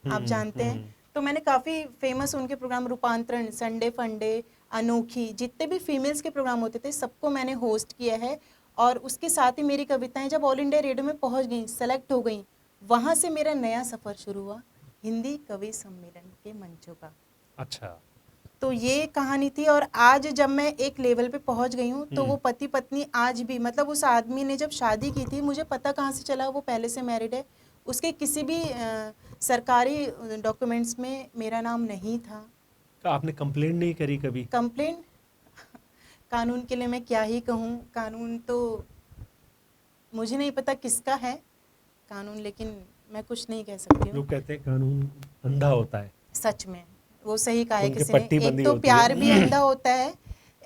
आप जानते हैं। तो मैंने काफ़ी फेमस उनके प्रोग्राम, रूपांतरण, संडे फंडे, अनोखी, जितने भी फीमेल्स के प्रोग्राम होते थे सबको मैंने होस्ट किया है। और उसके साथ ही मेरी कविताएं जब ऑल इंडिया रेडियो में पहुंच गई, सेलेक्ट हो गई, वहाँ से मेरा नया सफ़र शुरू हुआ हिंदी कवि सम्मेलन के मंचों का। अच्छा। तो ये कहानी थी। और आज जब मैं एक लेवल पे पहुंच गई हूँ, तो वो पति पत्नी आज भी, मतलब उस आदमी ने जब शादी की थी, मुझे पता कहाँ से चला वो पहले से मैरिड है। उसके किसी भी सरकारी डॉक्यूमेंट्स में मेरा नाम नहीं था। तो आपने कंप्लेंट नहीं करी कभी? कंप्लेंट, कानून के लिए मैं क्या ही कहूँ, कानून तो मुझे नहीं पता किसका है कानून, लेकिन मैं कुछ नहीं कह सकती हूँ। लोग कहते हैं कानून अंधा होता है। सच में वो सही कहा है उनके किसी ने। पट्टी एक बंदी तो होती प्यार है। भी अंधा होता है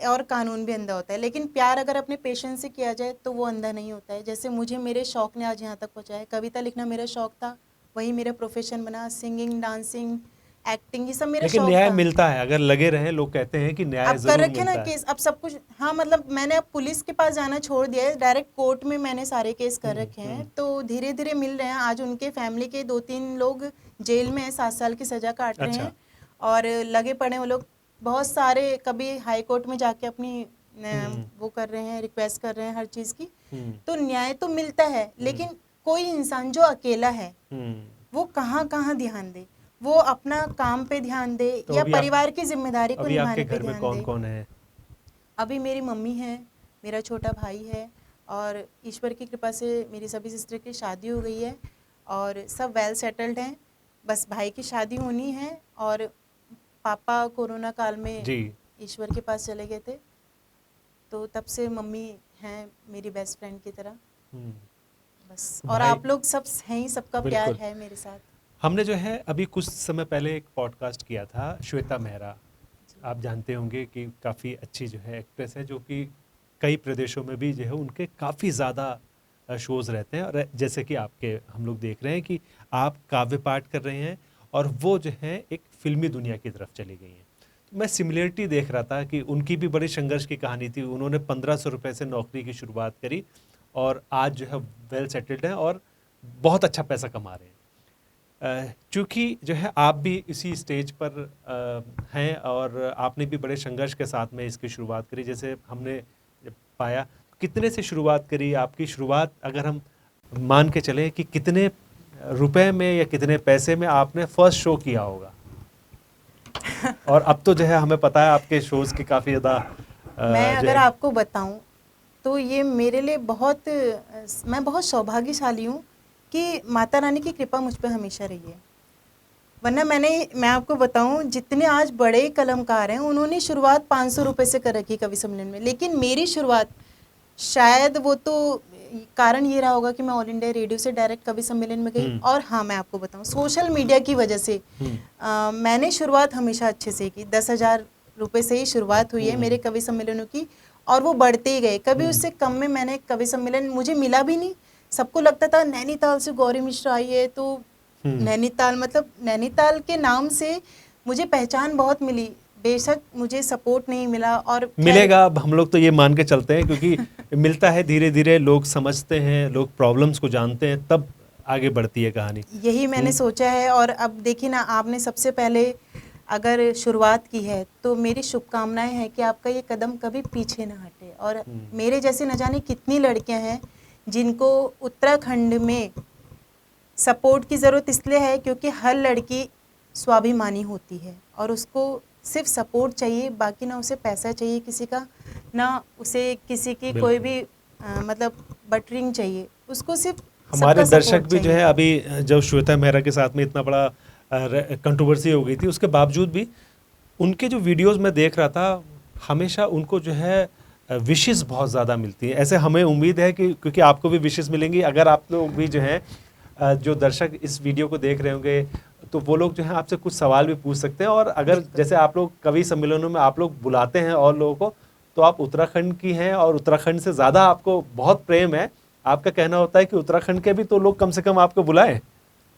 और कानून भी अंधा होता है, लेकिन प्यार अगर अपने पेशेंस से किया जाए तो वो अंधा नहीं होता है। जैसे मुझे मेरे शौक ने आज यहाँ तक पहुँचाया। कविता लिखना मेरा शौक था, वही मेरा प्रोफेशन बना। सिंगिंग, डांसिंग, एक्टिंग, ये सब मेरा लेकिन शौक न्याय था। मिलता है अगर लगे रहें। लोग कहते हैं कि न्याय अब कर जरूर रखे ना मिलता है। केस, अब सब कुछ। हाँ, मतलब मैंने अब पुलिस के पास जाना छोड़ दिया है, डायरेक्ट कोर्ट में मैंने सारे केस कर रखे हैं। तो धीरे धीरे मिल रहे हैं। आज उनके फैमिली के 2-3 लोग जेल में हैं, 7 साल की सजा काट रहे अच्छा। हैं और लगे पड़े वो लोग बहुत सारे। कभी हाई कोर्ट में जाके अपनी वो कर रहे हैं, रिक्वेस्ट कर रहे हैं हर चीज़ की। तो न्याय तो मिलता है, लेकिन कोई इंसान जो अकेला है वो कहाँ कहाँ ध्यान दे, वो अपना काम पे ध्यान दे तो या अभी परिवार की जिम्मेदारी को अभी आपके निभाने पे घर में ध्यान कौन दे। कौन है? अभी मेरी मम्मी है, मेरा छोटा भाई है और ईश्वर की कृपा से मेरी सभी सिस्टर की शादी हो गई है और सब वेल सेटल्ड हैं। बस भाई की शादी होनी है और पापा कोरोना काल में जी। ईश्वर के पास चले गए थे, तो तब से मम्मी हैं मेरी बेस्ट फ्रेंड की तरह। बस, और भाई, आप लोग सब हैं ही, सबका प्यार बिल्कुल। है मेरे साथ। हमने जो है अभी कुछ समय पहले एक पॉडकास्ट किया था श्वेता मेहरा। आप जानते होंगे कि काफ़ी अच्छी जो है एक्ट्रेस है, जो कि कई प्रदेशों में भी जो है उनके काफ़ी ज़्यादा शोज़ रहते हैं। और जैसे कि आपके हम लोग देख रहे हैं कि आप काव्य पाठ कर रहे हैं और वो जो है एक फिल्मी दुनिया की तरफ चली गई हैं। तो मैं सिमिलरिटी देख रहा था कि उनकी भी बड़ी संघर्ष की कहानी थी। उन्होंने 1500 रुपये से नौकरी की शुरुआत करी और आज जो है वेल सेटल्ड हैं और बहुत अच्छा पैसा कमा रहे हैं। चूँकि जो है आप भी इसी स्टेज पर हैं और आपने भी बड़े संघर्ष के साथ में इसकी शुरुआत करी। जैसे हमने जब पाया, कितने से शुरुआत करी आपकी शुरुआत? अगर हम मान के चलें कि कितने रुपए में या कितने पैसे में आपने फर्स्ट शो किया होगा? और अब तो जो है हमें पता है आपके शोज़ की काफ़ी ज़्यादा मैं जो अगर है। आपको बताऊं तो ये मेरे लिए बहुत मैं बहुत सौभाग्यशाली हूँ कि माता रानी की कृपा मुझ पे हमेशा रही है। वरना मैं आपको बताऊं, जितने आज बड़े कलमकार हैं उन्होंने शुरुआत 500 रुपये से कर रखी कवि सम्मेलन में, लेकिन मेरी शुरुआत शायद वो तो कारण ये रहा होगा कि मैं ऑल इंडिया रेडियो से डायरेक्ट कवि सम्मेलन में गई। और हाँ, मैं आपको बताऊं, सोशल मीडिया की वजह से मैंने शुरुआत हमेशा अच्छे से की। 10,000 रुपये से ही शुरुआत हुई है मेरे कवि सम्मेलनों की और वो बढ़ते ही गए। कभी उससे कम में मैंने कवि सम्मेलन मुझे मिला भी नहीं। सबको लगता था नैनीताल से गौरी मिश्रा आई है, तो नैनीताल, मतलब नैनीताल के नाम से मुझे पहचान बहुत मिली। बेशक मुझे सपोर्ट नहीं मिला और मिलेगा, अब हम लोग तो ये मान के चलते हैं, क्योंकि मिलता है धीरे धीरे, लोग समझते हैं, लोग प्रॉब्लम्स को जानते हैं, तब आगे बढ़ती है कहानी। यही मैंने सोचा है। और अब देखिए ना, आपने सबसे पहले अगर शुरुआत की है तो मेरी शुभकामनाएं हैं कि आपका ये कदम कभी पीछे ना हटे। और मेरे जैसे न जाने कितनी लड़कियां हैं जिनको उत्तराखंड में सपोर्ट की ज़रूरत इसलिए है क्योंकि हर लड़की स्वाभिमानी होती है और उसको सिर्फ सपोर्ट चाहिए, बाकी ना उसे पैसा चाहिए किसी का, ना उसे किसी की कोई भी मतलब बटरिंग चाहिए, उसको सिर्फ हमारे सबका दर्शक सपोर्ट भी जो चाहिए। है अभी जब श्वेता मेहरा के साथ में इतना बड़ा कंट्रोवर्सी हो गई थी, उसके बावजूद भी उनके जो वीडियोस में देख रहा था, हमेशा उनको जो है विशेस बहुत ज़्यादा मिलती है। ऐसे हमें उम्मीद है कि क्योंकि आपको भी विशेस मिलेंगी, अगर आप लोग भी जो है जो दर्शक इस वीडियो को देख रहे होंगे तो वो लोग जो है आपसे कुछ सवाल भी पूछ सकते हैं। और अगर जैसे आप लोग कवि सम्मेलनों में आप लोग बुलाते हैं और लोगों को, तो आप उत्तराखंड की हैं और उत्तराखंड से ज़्यादा आपको बहुत प्रेम है। आपका कहना होता है कि उत्तराखंड के भी तो लोग कम से कम आपको बुलाएं।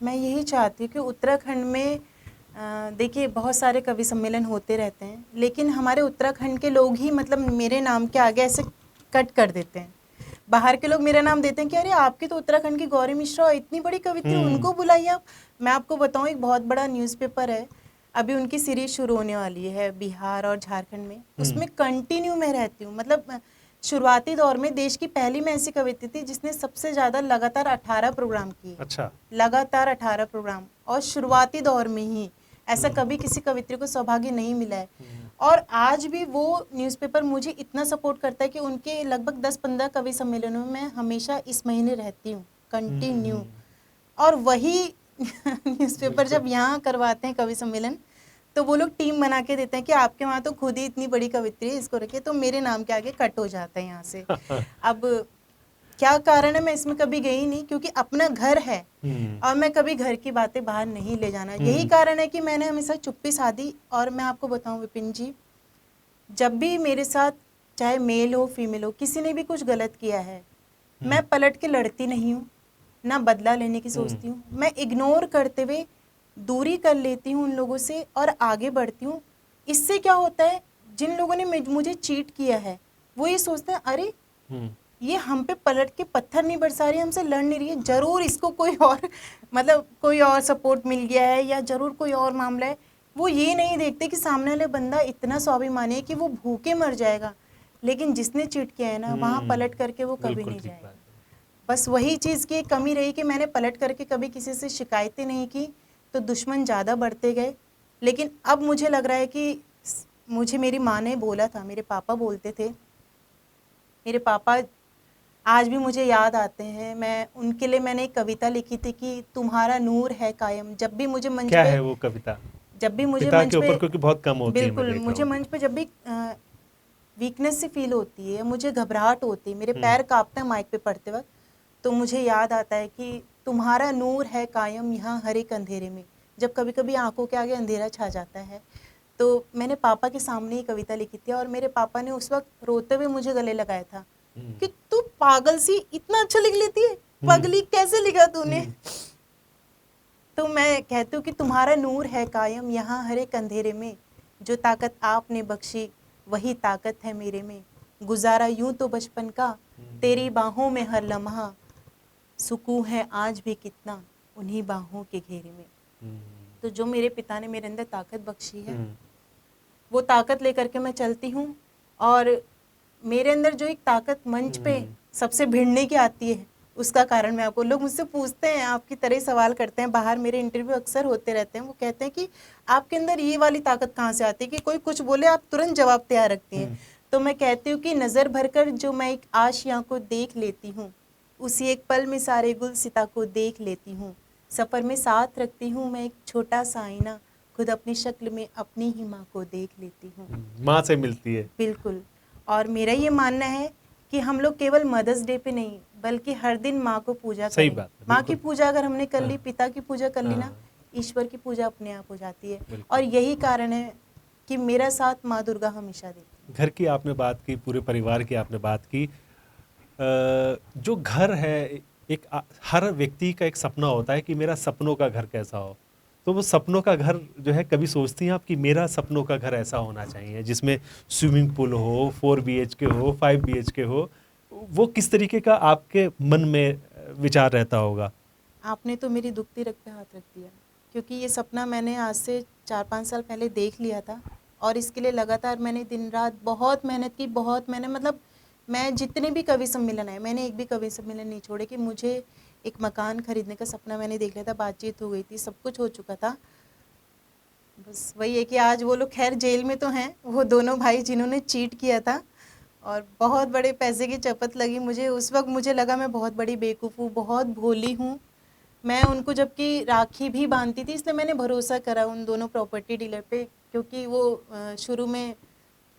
मैं यही चाहती हूँ कि उत्तराखंड में देखिए बहुत सारे कवि सम्मेलन होते रहते हैं, लेकिन हमारे उत्तराखंड के लोग ही मतलब मेरे नाम के आगे ऐसे कट कर देते हैं। बाहर के लोग मेरा नाम देते हैं कि अरे आपकी तो उत्तराखंड की गौरी मिश्रा इतनी बड़ी कवित्री, उनको बुलाइए आप। मैं आपको बताऊं, एक बहुत बड़ा न्यूज़पेपर है, अभी उनकी सीरीज शुरू होने वाली है बिहार और झारखंड में, उसमें कंटिन्यू मैं रहती हूँ। मतलब शुरुआती दौर में देश की पहली मैं ऐसी कवित्री थी जिसने सबसे ज़्यादा लगातार 18 प्रोग्राम किए। अच्छा। लगातार 18 प्रोग्राम, और शुरुआती दौर में ही। ऐसा कभी किसी कवित्री को सौभाग्य नहीं मिला है। और आज भी वो न्यूज़पेपर मुझे इतना सपोर्ट करता है कि उनके लगभग 10-15 कवि सम्मेलनों में मैं हमेशा इस महीने रहती हूँ कंटिन्यू। और वही न्यूज़पेपर जब यहाँ करवाते हैं कवि सम्मेलन, तो वो लोग टीम बना के देते हैं कि आपके वहाँ तो खुद ही इतनी बड़ी कवित्री है, इसको रखिए, तो मेरे नाम के आगे कट हो जाता है यहाँ से। अब क्या कारण है, मैं इसमें कभी गई नहीं, क्योंकि अपना घर है और मैं कभी घर की बातें बाहर नहीं ले जाना। यही कारण है कि मैंने हमेशा चुप्पी साधी। और मैं आपको बताऊं विपिन जी, जब भी मेरे साथ चाहे मेल हो फीमेल हो, किसी ने भी कुछ गलत किया है, मैं पलट के लड़ती नहीं हूँ, ना बदला लेने की सोचती हूँ। मैं इग्नोर करते हुए दूरी कर लेती हूँ उन लोगों से और आगे बढ़ती हूँ। इससे क्या होता है, जिन लोगों ने मुझे चीट किया है वो ये सोचते हैं, अरे ये हम पे पलट के पत्थर नहीं बरसा रही, हमसे लड़ नहीं रही है, जरूर इसको कोई और मतलब कोई और सपोर्ट मिल गया है या जरूर कोई और मामला है। वो ये नहीं देखते कि सामने वाले बंदा इतना स्वाभिमानी है कि वो भूखे मर जाएगा, लेकिन जिसने चीट किया है ना, वहाँ पलट करके वो कभी नहीं जाएगा। बस वही चीज़ की एक कमी रही कि मैंने पलट करके कभी किसी से शिकायतें नहीं की, तो दुश्मन ज़्यादा बढ़ते गए। लेकिन अब मुझे लग रहा है कि मुझे मेरी माँ ने बोला था, मेरे पापा बोलते थे, मेरे पापा आज भी मुझे याद आते हैं। मैं उनके लिए मैंने एक कविता लिखी थी कि तुम्हारा नूर है कायम। जब भी मुझे मंच क्या पे, है वो कविता? जब भी मुझे पिता मंच के ऊपर पे, क्योंकि बहुत कम होती है, मैं बिल्कुल, देख रहा मुझे हूँ। मंच पे जब भी वीकनेस सी फील होती है, मुझे घबराहट होती है, मेरे पैर कांपते हैं माइक पे पढ़ते वक्त, तो मुझे याद आता है कि तुम्हारा नूर है कायम यहाँ हर एक अंधेरे में। जब कभी कभी आंखों के आगे अंधेरा छा जाता है, तो मैंने पापा के सामने ही कविता लिखी थी और मेरे पापा ने उस वक्त रोते हुए मुझे गले लगाया था कि तू पागल सी इतना अच्छा लिख लेती है, पगली कैसे लिखा तूने। तो मैं कहती हूँ कि तुम्हारा नूर है कायम यहाँ हर एक अंधेरे में, जो ताकत आपने बख्शी वही ताकत है मेरे में, गुजारा यूं तो बचपन का तेरी बाहों में हर लम्हा, सुकून है आज भी कितना उन्हीं बाहों के घेरे में। तो जो मेरे पिता ने मेरे अंदर ताकत बख्शी है, वो ताकत लेकर के मैं चलती हूँ। और मेरे अंदर जो एक ताकत मंच पे सबसे भिड़ने की आती है, उसका कारण मैं आपको, लोग मुझसे पूछते हैं, आपकी तरह सवाल करते हैं, बाहर मेरे इंटरव्यू अक्सर होते रहते हैं, वो कहते हैं कि आपके अंदर ये वाली ताकत कहाँ से आती है कि कोई कुछ बोले आप तुरंत जवाब तैयार रखती हैं। तो मैं कहती हूँ कि नज़र भरकर जो मैं एक आशियाँ को देख लेती हूँ, उसी एक पल में सारे गुलसिता को देख लेती हूँ, सफ़र में साथ रखती हूँ मैं एक छोटा सा आईना, खुद अपनी शक्ल में अपनी ही माँ को देख लेती हूँ। माँ से मिलती है। बिल्कुल। और मेरा ये मानना है कि हम लोग केवल मदर्स डे पे नहीं, बल्कि हर दिन माँ को पूजा सही करें। बात है, माँ की बिल्कुल। पूजा अगर हमने कर ली, हाँ। पिता की पूजा कर ली ना, हाँ। ईश्वर की पूजा अपने आप हो जाती है। बिल्कुल। और यही कारण है कि मेरा साथ माँ दुर्गा हमेशा देती है। घर की आपने बात की, पूरे परिवार की आपने बात की। जो घर है, एक हर व्यक्ति का एक सपना होता है कि मेरा सपनों का घर कैसा हो। तो वो सपनों का घर जो है, कभी सोचती हैं आप कि मेरा सपनों का घर ऐसा होना चाहिए जिसमें स्विमिंग पूल हो, 4 BHK हो, 5 BHK हो? वो किस तरीके का आपके मन में विचार रहता होगा? आपने तो मेरी दुखती रग पे हाथ रख दिया, क्योंकि ये सपना मैंने आज से 4-5 साल पहले देख लिया था और इसके लिए लगातार मैंने दिन रात बहुत मेहनत की। बहुत मैंने, मतलब मैं जितने भी कवि सम्मेलन आए, मैंने एक भी कवि सम्मेलन नहीं छोड़े कि मुझे एक मकान खरीदने का सपना मैंने देख लिया था, बातचीत हो गई थी, सब कुछ हो चुका था। बस वही है कि आज वो लोग खैर जेल में तो हैं, वो दोनों भाई जिन्होंने चीट किया था, और बहुत बड़े पैसे की चपत लगी मुझे। उस वक्त मुझे लगा मैं बहुत बड़ी बेवकूफ़ हूँ, बहुत भोली हूँ। मैं उनको जबकि राखी भी बांधती थी, इसलिए मैंने भरोसा करा उन दोनों प्रॉपर्टी डीलर पे, क्योंकि वो शुरू में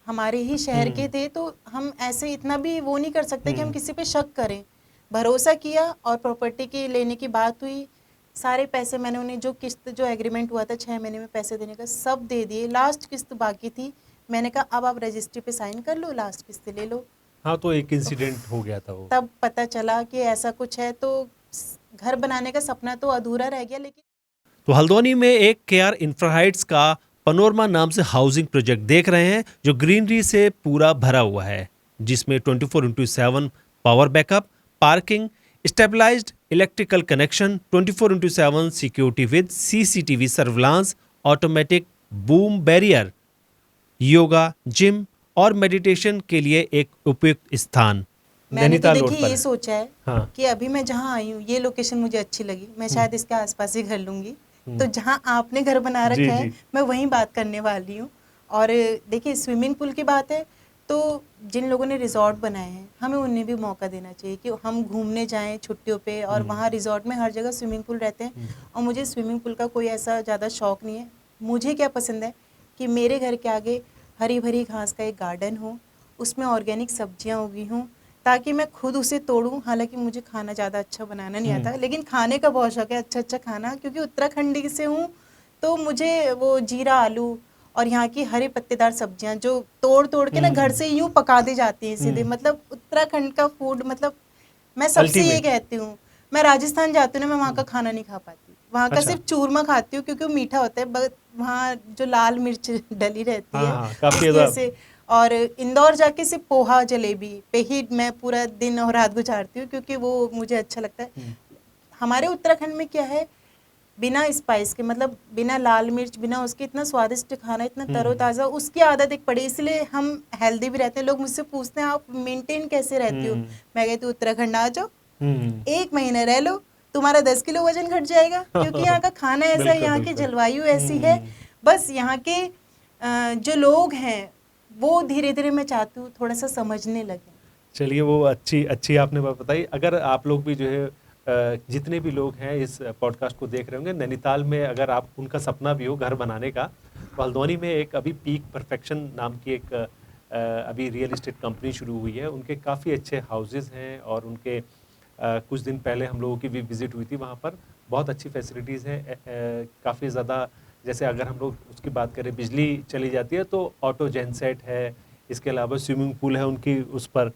हमारे ही शहर के थे, तो हम ऐसे इतना भी वो नहीं कर सकते कि हम किसी पे शक करें। भरोसा किया और प्रॉपर्टी की लेने की बात हुई, सारे पैसे मैंने उन्हें, जो किस्त, जो एग्रीमेंट हुआ था 6 महीने में पैसे देने का, सब दे दिए। लास्ट किस्त बाकी थी, मैंने कहा अब आप रजिस्ट्री पे साइन कर लो, लास्ट किस्त ले लो। हाँ, तो एक इंसिडेंट हो गया था वो। तब पता चला कि ऐसा कुछ है, तो घर बनाने का सपना तो अधूरा रह गया। लेकिन तो हल्द्वानी में एक केआर इंफ्रा हाइट्स का पनोरमा नाम से हाउसिंग प्रोजेक्ट देख रहे हैं, जो ग्रीनरी से पूरा भरा हुआ है, जिसमें 24/7 power backup, parking, stabilised electrical connection, 24/7 security with CCTV surveillance, automatic boom barrier, yoga, gym और मेडिटेशन के लिए एक उपयुक्त स्थान मैंने तो नैनीताल रोड देखिए पर ये है। सोचा है हाँ। कि अभी मैं जहाँ आई हूँ, ये लोकेशन मुझे अच्छी लगी, मैं शायद इसके आसपास ही घर लूँगी। तो जहाँ आपने घर बना जी, रखा है, जी। मैं वहीं बात करने वाली हूँ। और देखिए, स्विमिंग पूल की बात है तो जिन लोगों ने रिजॉर्ट बनाए हैं हमें उन्हें भी मौका देना चाहिए कि हम घूमने जाएं छुट्टियों पे, और वहाँ रिजॉर्ट में हर जगह स्विमिंग पूल रहते हैं। और मुझे स्विमिंग पूल का कोई ऐसा ज़्यादा शौक नहीं है। मुझे क्या पसंद है कि मेरे घर के आगे हरी भरी घास का एक गार्डन हो, उसमें ऑर्गेनिक सब्जियां उगी हों, ताकि मैं खुद उसे तोड़ूं। हालांकि मुझे खाना ज़्यादा अच्छा बनाना नहीं आता, लेकिन खाने का बहुत शौक है, अच्छा अच्छा खाना, क्योंकि उत्तराखंडी से हूँ। तो मुझे वो जीरा आलू और यहाँ की हरे पत्तेदार सब्जियां जो तोड़ तोड़ के ना घर से यूं पका दी जाती हैं सीधे, मतलब उत्तराखंड का फूड, मतलब मैं सबसे ये अल्टीमेट। कहती हूँ। मैं राजस्थान जाती हूँ ना, मैं वहाँ का खाना नहीं खा पाती, वहाँ का अच्छा। सिर्फ चूरमा खाती हूँ क्योंकि वो मीठा होता है, बट वहाँ जो लाल मिर्च डली रहती हाँ है हाँ, काफी इसकी वजह ज्यादा। से। और इंदौर जाके सिर्फ पोहा जलेबी पे ही मैं पूरा दिन और रात गुजारती हूँ, क्योंकि वो मुझे अच्छा लगता है। हमारे उत्तराखंड में क्या है, बिना स्पाइस के, मतलब बिना लाल मिर्च, बिना उसके इतना स्वादिष्ट खाना, इतना तरोताज़ा, उसकी आदत एक पड़ी, इसलिए हम हेल्दी भी रहते हैं। लोग मुझसे पूछते हैं आप मेंटेन कैसे रहती हो, मैं कहती हूँ उत्तराखंड आ जाओ, एक महीना रह लो, तुम्हारा 10 किलो वजन घट जाएगा, क्योंकि यहाँ का खाना ऐसा है, बिल्कुल यहाँ की बिल्कुल। जलवायु ऐसी है। बस यहाँ के जो लोग हैं वो धीरे धीरे मैं चाहती हूँ थोड़ा सा समझने लगे। चलिए, वो अच्छी अच्छी आपने बात बताई। अगर आप लोग भी जो है जितने भी लोग हैं इस पॉडकास्ट को देख रहे होंगे, नैनीताल में अगर आप उनका सपना भी हो घर बनाने का, तो हल्द्वानी में एक अभी पीक परफेक्शन नाम की एक अभी रियल एस्टेट कंपनी शुरू हुई है। उनके काफ़ी अच्छे हाउसेज हैं, और उनके कुछ दिन पहले हम लोगों की भी विजिट हुई थी वहाँ पर। बहुत अच्छी फैसिलिटीज़ हैं, काफ़ी ज़्यादा। जैसे अगर हम लोग उसकी बात करें, बिजली चली जाती है तो ऑटो जेनसेट है, इसके अलावा स्विमिंग पूल है उनकी उस पर।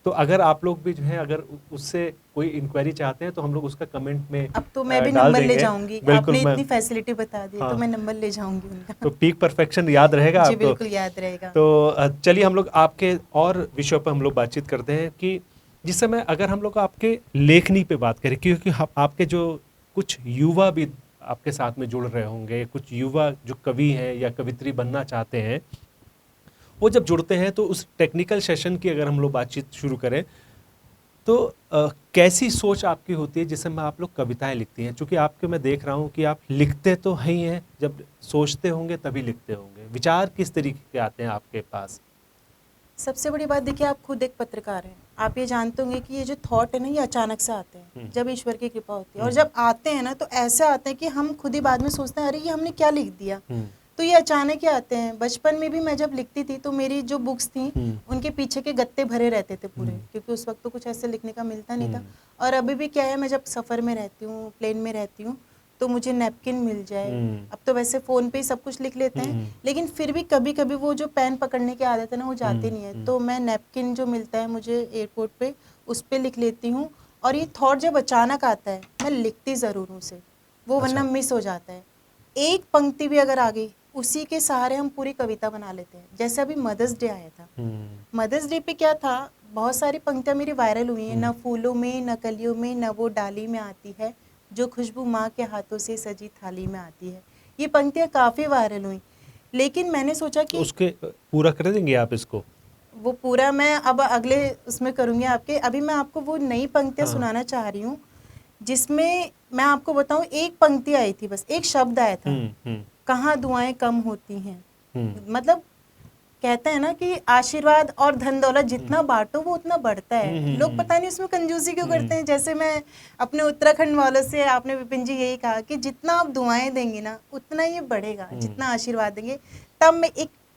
तो अगर आप लोग भी जो है अगर उससे कोई इंक्वायरी चाहते हैं तो हम लोग उसका कमेंट में अब तो मैं भी डाल नंबर ले देंगे। जाऊंगी, बिल्कुल। आपने मैं इतनी फैसिलिटी बता दी है तो हाँ, मैं नंबर ले जाऊंगी तो उनका। पीक परफेक्शन याद रहेगा जी आपको। बिल्कुल याद रहेगा। तो चलिए हम लोग आपके और विषयों पर हम लोग बातचीत करते हैं कि जिस समय अगर हम लोग आपके लेखनी पे बात करें, क्योंकि आपके जो कुछ युवा भी आपके साथ में जुड़ रहे होंगे, कुछ युवा जो कवि हैं या कवित्री बनना चाहते हैं, वो जब जुड़ते हैं तो उस टेक्निकल सेशन की अगर हम लोग बातचीत शुरू करें, तो कैसी सोच आपकी होती है जिस समय आप लोग कविताएं लिखती हैं? चूंकि आपके मैं देख रहा हूँ कि आप लिखते तो ही हैं, जब सोचते होंगे तभी लिखते होंगे। विचार किस तरीके के आते हैं आपके पास? सबसे बड़ी बात देखिए, आप खुद एक पत्रकार हैं, आप ये जानते होंगे कि ये जो थॉट है ना, ये अचानक से आते हैं जब ईश्वर की कृपा होती है, और जब आते हैं ना तो ऐसे आते हैं कि हम खुद ही बाद में सोचते हैं अरे ये हमने क्या लिख दिया। तो ये अचानक ही आते हैं। बचपन में भी मैं जब लिखती थी तो मेरी जो बुक्स थी उनके पीछे के गत्ते भरे रहते थे पूरे, क्योंकि उस वक्त तो कुछ ऐसे लिखने का मिलता नहीं था। और अभी भी क्या है, मैं जब सफ़र में रहती हूँ, प्लेन में रहती हूँ, तो मुझे नैपकिन मिल जाए, अब तो वैसे फ़ोन पे ही सब कुछ लिख लेते हैं, लेकिन फिर भी कभी कभी वो जो पेन पकड़ने की आदत है ना वो जाती नहीं है, तो मैं नैपकिन जो मिलता है मुझे एयरपोर्ट पे, उस पर लिख लेती हूँ। और ये थॉट जब अचानक आता है मैं लिखती ज़रूर हूँ उसे, वो वरना मिस हो जाता है। एक पंक्ति भी अगर आ गई, उसी के सहारे हम पूरी कविता बना लेते हैं। जैसे अभी मदर्स डे आया था, मदर्स डे पे क्या था, बहुत सारी पंक्तियाँ मेरी वायरल हुई हैं, न फूलों में न कलियों में न वो डाली में आती है, जो खुशबू माँ के हाथों से सजी थाली में आती है। ये पंक्तियाँ काफ़ी वायरल हुई, लेकिन मैंने सोचा तो कि उसके पूरा कर देंगे आप इसको? वो पूरा मैं अब अगले उसमें करूँगी आपके। अभी मैं आपको वो नई पंक्तियाँ हाँ। सुनाना चाह रही हूँ, जिसमें मैं आपको बताऊँ, एक पंक्ति आई थी, बस एक शब्द आया था, कहाँ दुआएं कम होती हैं। मतलब कहते हैं ना कि आशीर्वाद और धन दौलत जितना बांटो वो उतना बढ़ता है। लोग पता नहीं उसमें कंजूसी क्यों करते हैं। जैसे मैं अपने उत्तराखंड वालों से, आपने विपिन जी यही कहा कि जितना आप दुआएं देंगे ना उतना ये बढ़ेगा, जितना आशीर्वाद देंगे। तब मैं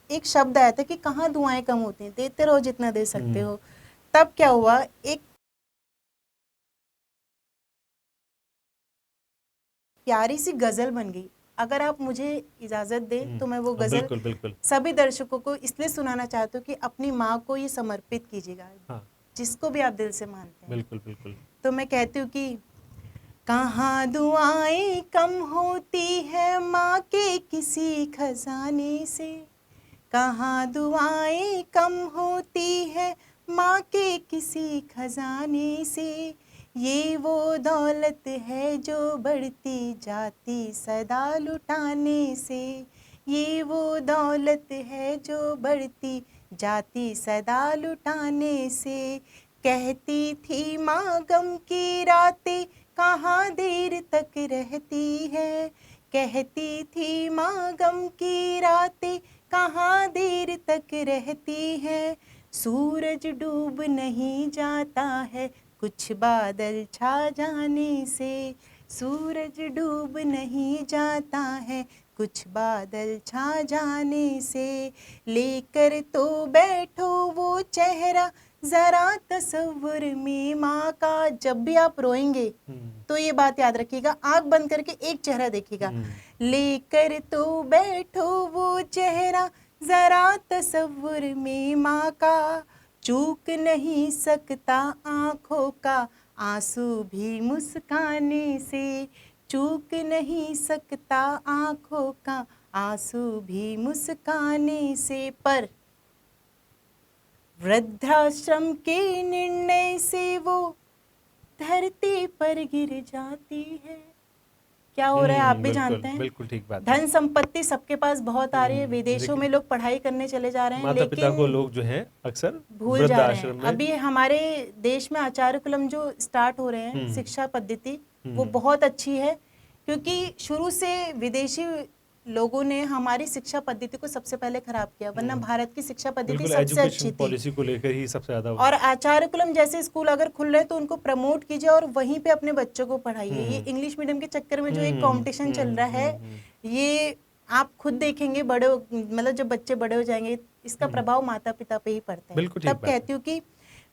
एक शब्द आया था कि कहाँ दुआएं कम होती हैं, देते रहो जितना दे सकते हो। तब क्या हुआ, एक प्यारी सी गजल बन गई। अगर आप मुझे इजाजत दें तो मैं वो गजल बिल्कुल बिल्कुल। सभी दर्शकों को इसलिए सुनाना चाहती हूँ कि अपनी माँ को ये समर्पित कीजिएगा, हाँ, जिसको भी आप दिल से मानते हैं। बिल्कुल बिल्कुल। तो मैं कहती हूँ कि कहाँ दुआएं कम होती है माँ के किसी खजाने से, कहाँ दुआएं कम होती है माँ के किसी खजाने से, ये वो दौलत है जो बढ़ती जाती सदा लुटाने से, ये वो दौलत है जो बढ़ती जाती सदा लुटाने से। कहती थी माँ गम की रातें कहाँ देर तक रहती है, कहती थी माँ गम की रातें कहाँ देर तक रहती है, सूरज डूब नहीं जाता है कुछ बादल छा जाने से, सूरज डूब नहीं जाता है कुछ बादल छा जाने से, लेकर तो बैठो वो चेहरा जरा तस्वुर में माँ का। जब भी आप रोएंगे तो ये बात याद रखिएगा, आंख बंद करके एक चेहरा देखिएगा, लेकर तो बैठो वो चेहरा जरा तस्वुर में माँ का, चूक नहीं सकता आंखों का आंसू भी मुस्काने से, चूक नहीं सकता आंखों का आंसू भी मुस्काने से। पर वृद्धाश्रम के निर्णय से वो धरती पर गिर जाती है। क्या हो रहा है आप भी जानते हैं। बिल्कुल ठीक बात। धन संपत्ति सबके पास बहुत आ रही है, विदेशों में लोग पढ़ाई करने चले जा रहे हैं, माता पिता को लेकिन लोग जो है अक्सर भूल जा रहे हैं। में। अभी हमारे देश में आचार्य कुलम जो स्टार्ट हो रहे हैं, शिक्षा पद्धति वो बहुत अच्छी है, क्योंकि शुरू से विदेशी लोगों ने हमारी शिक्षा पद्धति को सबसे पहले खराब किया, वरना भारत की शिक्षा पद्धति सबसे अच्छी थी। पॉलिसी को लेकर ही सबसे ज्यादा। और आचार्य कुलम जैसे स्कूल अगर खुल रहे हैं तो उनको प्रमोट कीजिए और वहीं पे अपने बच्चों को पढ़ाइए। ये इंग्लिश मीडियम के चक्कर में जो एक कंपटीशन चल रहा है, ये आप खुद देखेंगे बड़े मतलब जब बच्चे बड़े हो जाएंगे इसका प्रभाव माता पिता पे ही पड़ता है। तब कहती हूँ कि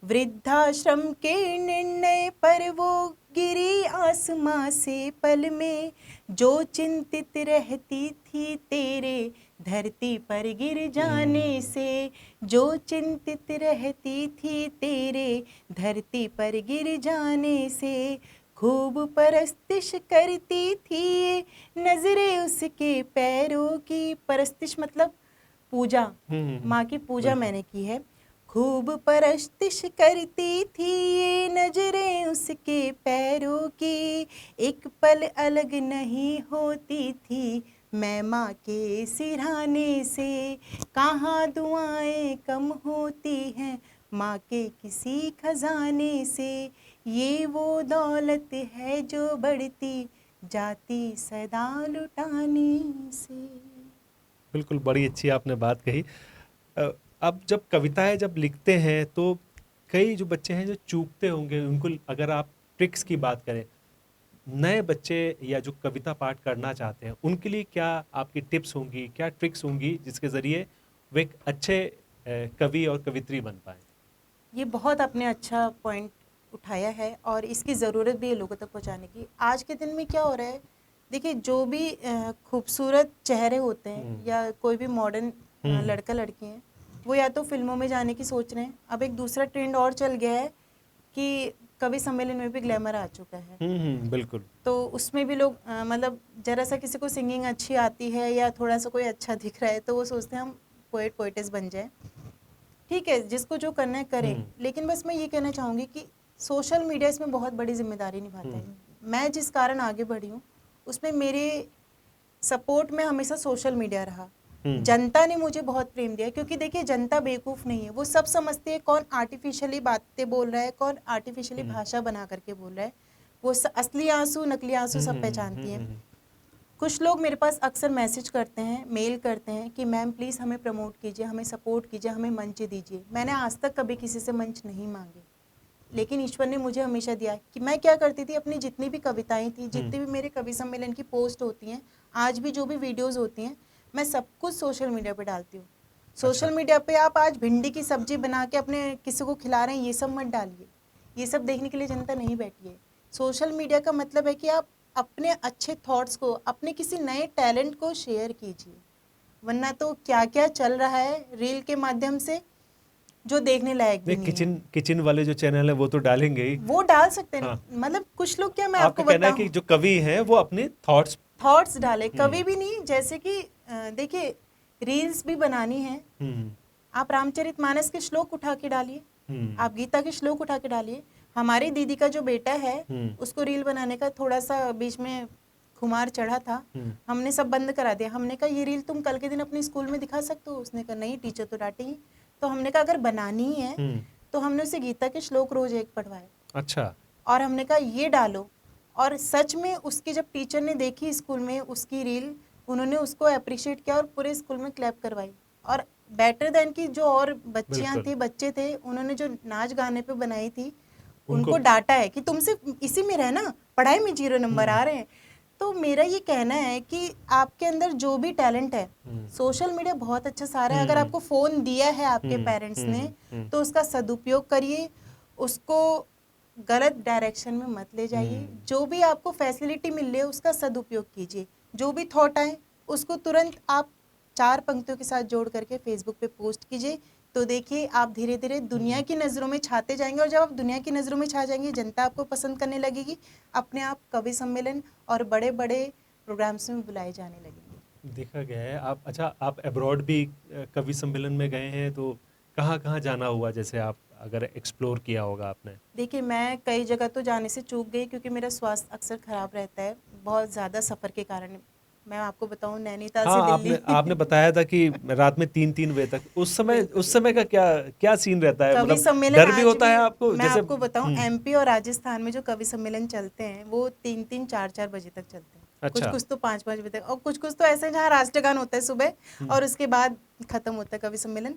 वृद्धाश्रम के निर्णय पर वो गिरी आसमां से पल में, जो चिंतित रहती थी तेरे धरती पर गिर जाने से, जो चिंतित रहती थी तेरे धरती पर गिर जाने से, खूब परस्तिश करती थी नजरें उसके पैरों की। परस्तिश मतलब पूजा, माँ की पूजा मैंने की है। खूब परस्तिश करती थी ये नजरें उसके पैरों की, एक पल अलग नहीं होती थी मैं माँ के सिरहाने से, कहाँ दुआएं कम होती हैं माँ के किसी खजाने से, ये वो दौलत है जो बढ़ती जाती सदा लुटाने से। बिल्कुल, बड़ी अच्छी आपने बात कही। अब जब कविताएं जब लिखते हैं तो कई जो बच्चे हैं जो चूकते होंगे, उनको अगर आप ट्रिक्स की बात करें, नए बच्चे या जो कविता पाठ करना चाहते हैं उनके लिए क्या आपकी टिप्स होंगी, क्या ट्रिक्स होंगी जिसके ज़रिए वे एक अच्छे कवि और कवित्री बन पाएँ? ये बहुत आपने अच्छा पॉइंट उठाया है और इसकी ज़रूरत भी है लोगों तक पहुंचाने की। आज के दिन में क्या हो रहा है, देखिए जो भी खूबसूरत चेहरे होते हैं या कोई भी मॉडर्न लड़का लड़की हैं, वो या तो फिल्मों में जाने की सोच रहे हैं। अब एक दूसरा ट्रेंड और चल गया है कि कवि सम्मेलन में भी ग्लैमर आ चुका है। बिल्कुल। तो उसमें भी लोग मतलब जरा सा किसी को सिंगिंग अच्छी आती है या थोड़ा सा कोई अच्छा दिख रहा है तो वो सोचते हैं हम पोएट पोएटेस बन जाए। ठीक है, जिसको जो करना है करें, लेकिन बस मैं ये कहना चाहूँगी कि सोशल मीडिया इसमें बहुत बड़ी जिम्मेदारी निभाता है। मैं जिस कारण आगे बढ़ी हूँ उसमें मेरे सपोर्ट में हमेशा सोशल मीडिया रहा। जनता ने मुझे बहुत प्रेम दिया, क्योंकि देखिए जनता बेवकूफ़ नहीं है, वो सब समझती है कौन आर्टिफिशियली बातें बोल रहा है, कौन आर्टिफिशियली भाषा बना करके बोल रहा है। वो असली आंसू नकली आंसू सब पहचानती है। कुछ लोग मेरे पास अक्सर मैसेज करते हैं, मेल करते हैं कि मैम प्लीज़ हमें प्रमोट कीजिए, हमें सपोर्ट कीजिए, हमें मंच दीजिए। मैंने आज तक कभी किसी से मंच नहीं मांगे, लेकिन ईश्वर ने मुझे हमेशा दिया कि मैं क्या करती थी, अपनी जितनी भी कविताएं थी, जितनी भी मेरे कवि सम्मेलन की पोस्ट होती हैं, आज भी जो भी वीडियोज़ होती हैं, मैं सब कुछ सोशल मीडिया पे डालती हूँ। सोशल मीडिया पे आप आज भिंडी की सब्जी बना के अपने किसी को खिला रहे हैं, ये सब मत डालिए। ये सब देखने के लिए जनता नहीं बैठी है। सोशल मीडिया का मतलब है कि आप अपने अच्छे थॉट्स को, अपने किसी नए टैलेंट को शेयर कीजिए, वरना तो क्या क्या चल रहा है रील के माध्यम से जो देखने लायक भी नहीं है। किचन वाले जो चैनल है वो तो डालेंगे ही, वो डाल सकते हैं। मतलब कुछ लोग, क्या मैं आपको कहना है कि जो कवि हैं वो अपने थॉट्स डाले, कवि भी नहीं। जैसे कि देखिए रील्स भी बनानी है, आप रामचरितमानस के श्लोक उठा के डालिए, आप गीता के श्लोक उठा के डालिए। हमारी दीदी का जो बेटा है उसको रील बनाने का थोड़ा सा बीच में खुमार चढ़ा था, हमने सब बंद करा दिया। हमने कहा ये रील तुम कल के दिन अपने स्कूल में दिखा सकते हो? उसने कहा नहीं, टीचर तो डांटेगी। तो हमने कहा अगर बनानी है तो हमने उसे गीता के श्लोक रोज एक पढ़वाए। अच्छा। और हमने कहा ये डालो, और सच में उसकी जब टीचर ने देखी स्कूल में उसकी रील, उन्होंने उसको अप्रिशिएट किया और पूरे स्कूल में क्लैप करवाई। और बेटर देन की जो और बच्चियां बिल्कुल। थी, बच्चे थे, उन्होंने जो नाच गाने पे बनाई थी, उनको उनको डांटा है कि तुमसे इसी में रहना, पढ़ाई में 0 नंबर आ रहे हैं। तो मेरा ये कहना है कि आपके अंदर जो भी टैलेंट है, सोशल मीडिया बहुत अच्छा सहारा है। अगर आपको फ़ोन दिया है आपके पेरेंट्स ने, तो उसका सदुपयोग करिए, उसको गलत डायरेक्शन में मत ले जाइए। जो भी आपको फैसिलिटी मिल रही है उसका सदुपयोग कीजिए। जो भी थॉट आए उसको तुरंत आप 4 पंक्तियों के साथ जोड़ करके फेसबुक पे पोस्ट कीजिए। तो देखिए आप धीरे धीरे दुनिया की नज़रों में छाते जाएंगे, और जब आप दुनिया की नज़रों में छा जाएंगे, जनता आपको पसंद करने लगेगी, अपने आप कवि सम्मेलन और बड़े बड़े प्रोग्राम्स में बुलाए जाने लगेंगे। देखा गया है। आप अब्रॉड भी कवि सम्मेलन में गए हैं, तो कहाँ कहाँ जाना हुआ, जैसे आप अगर एक्सप्लोर किया होगा आपने? देखिए मैं कई जगह तो जाने से चूक गई, क्योंकि मेरा स्वास्थ्य अक्सर ख़राब रहता है बहुत ज़्यादा सफ़र के कारण। मैं आपको बताऊं, नैनीताल हाँ, से आपने दिल्ली आपने बताया था कि रात में 3-3 बजे तक, बिल्कुल उस समय का क्या क्या सीन रहता है? कवि मतलब सम्मेलन डर भी आज होता भी, है आपको मैं जैसे? आपको बताऊं, एमपी और राजस्थान में जो कवि सम्मेलन चलते हैं वो 3-3 4-4 बजे तक चलते हैं। कुछ अच्छा। कुछ तो 5-5 बजे तक, और कुछ कुछ तो ऐसे हैं जहाँ राष्ट्रगान होता है सुबह और उसके बाद खत्म होता है कवि सम्मेलन।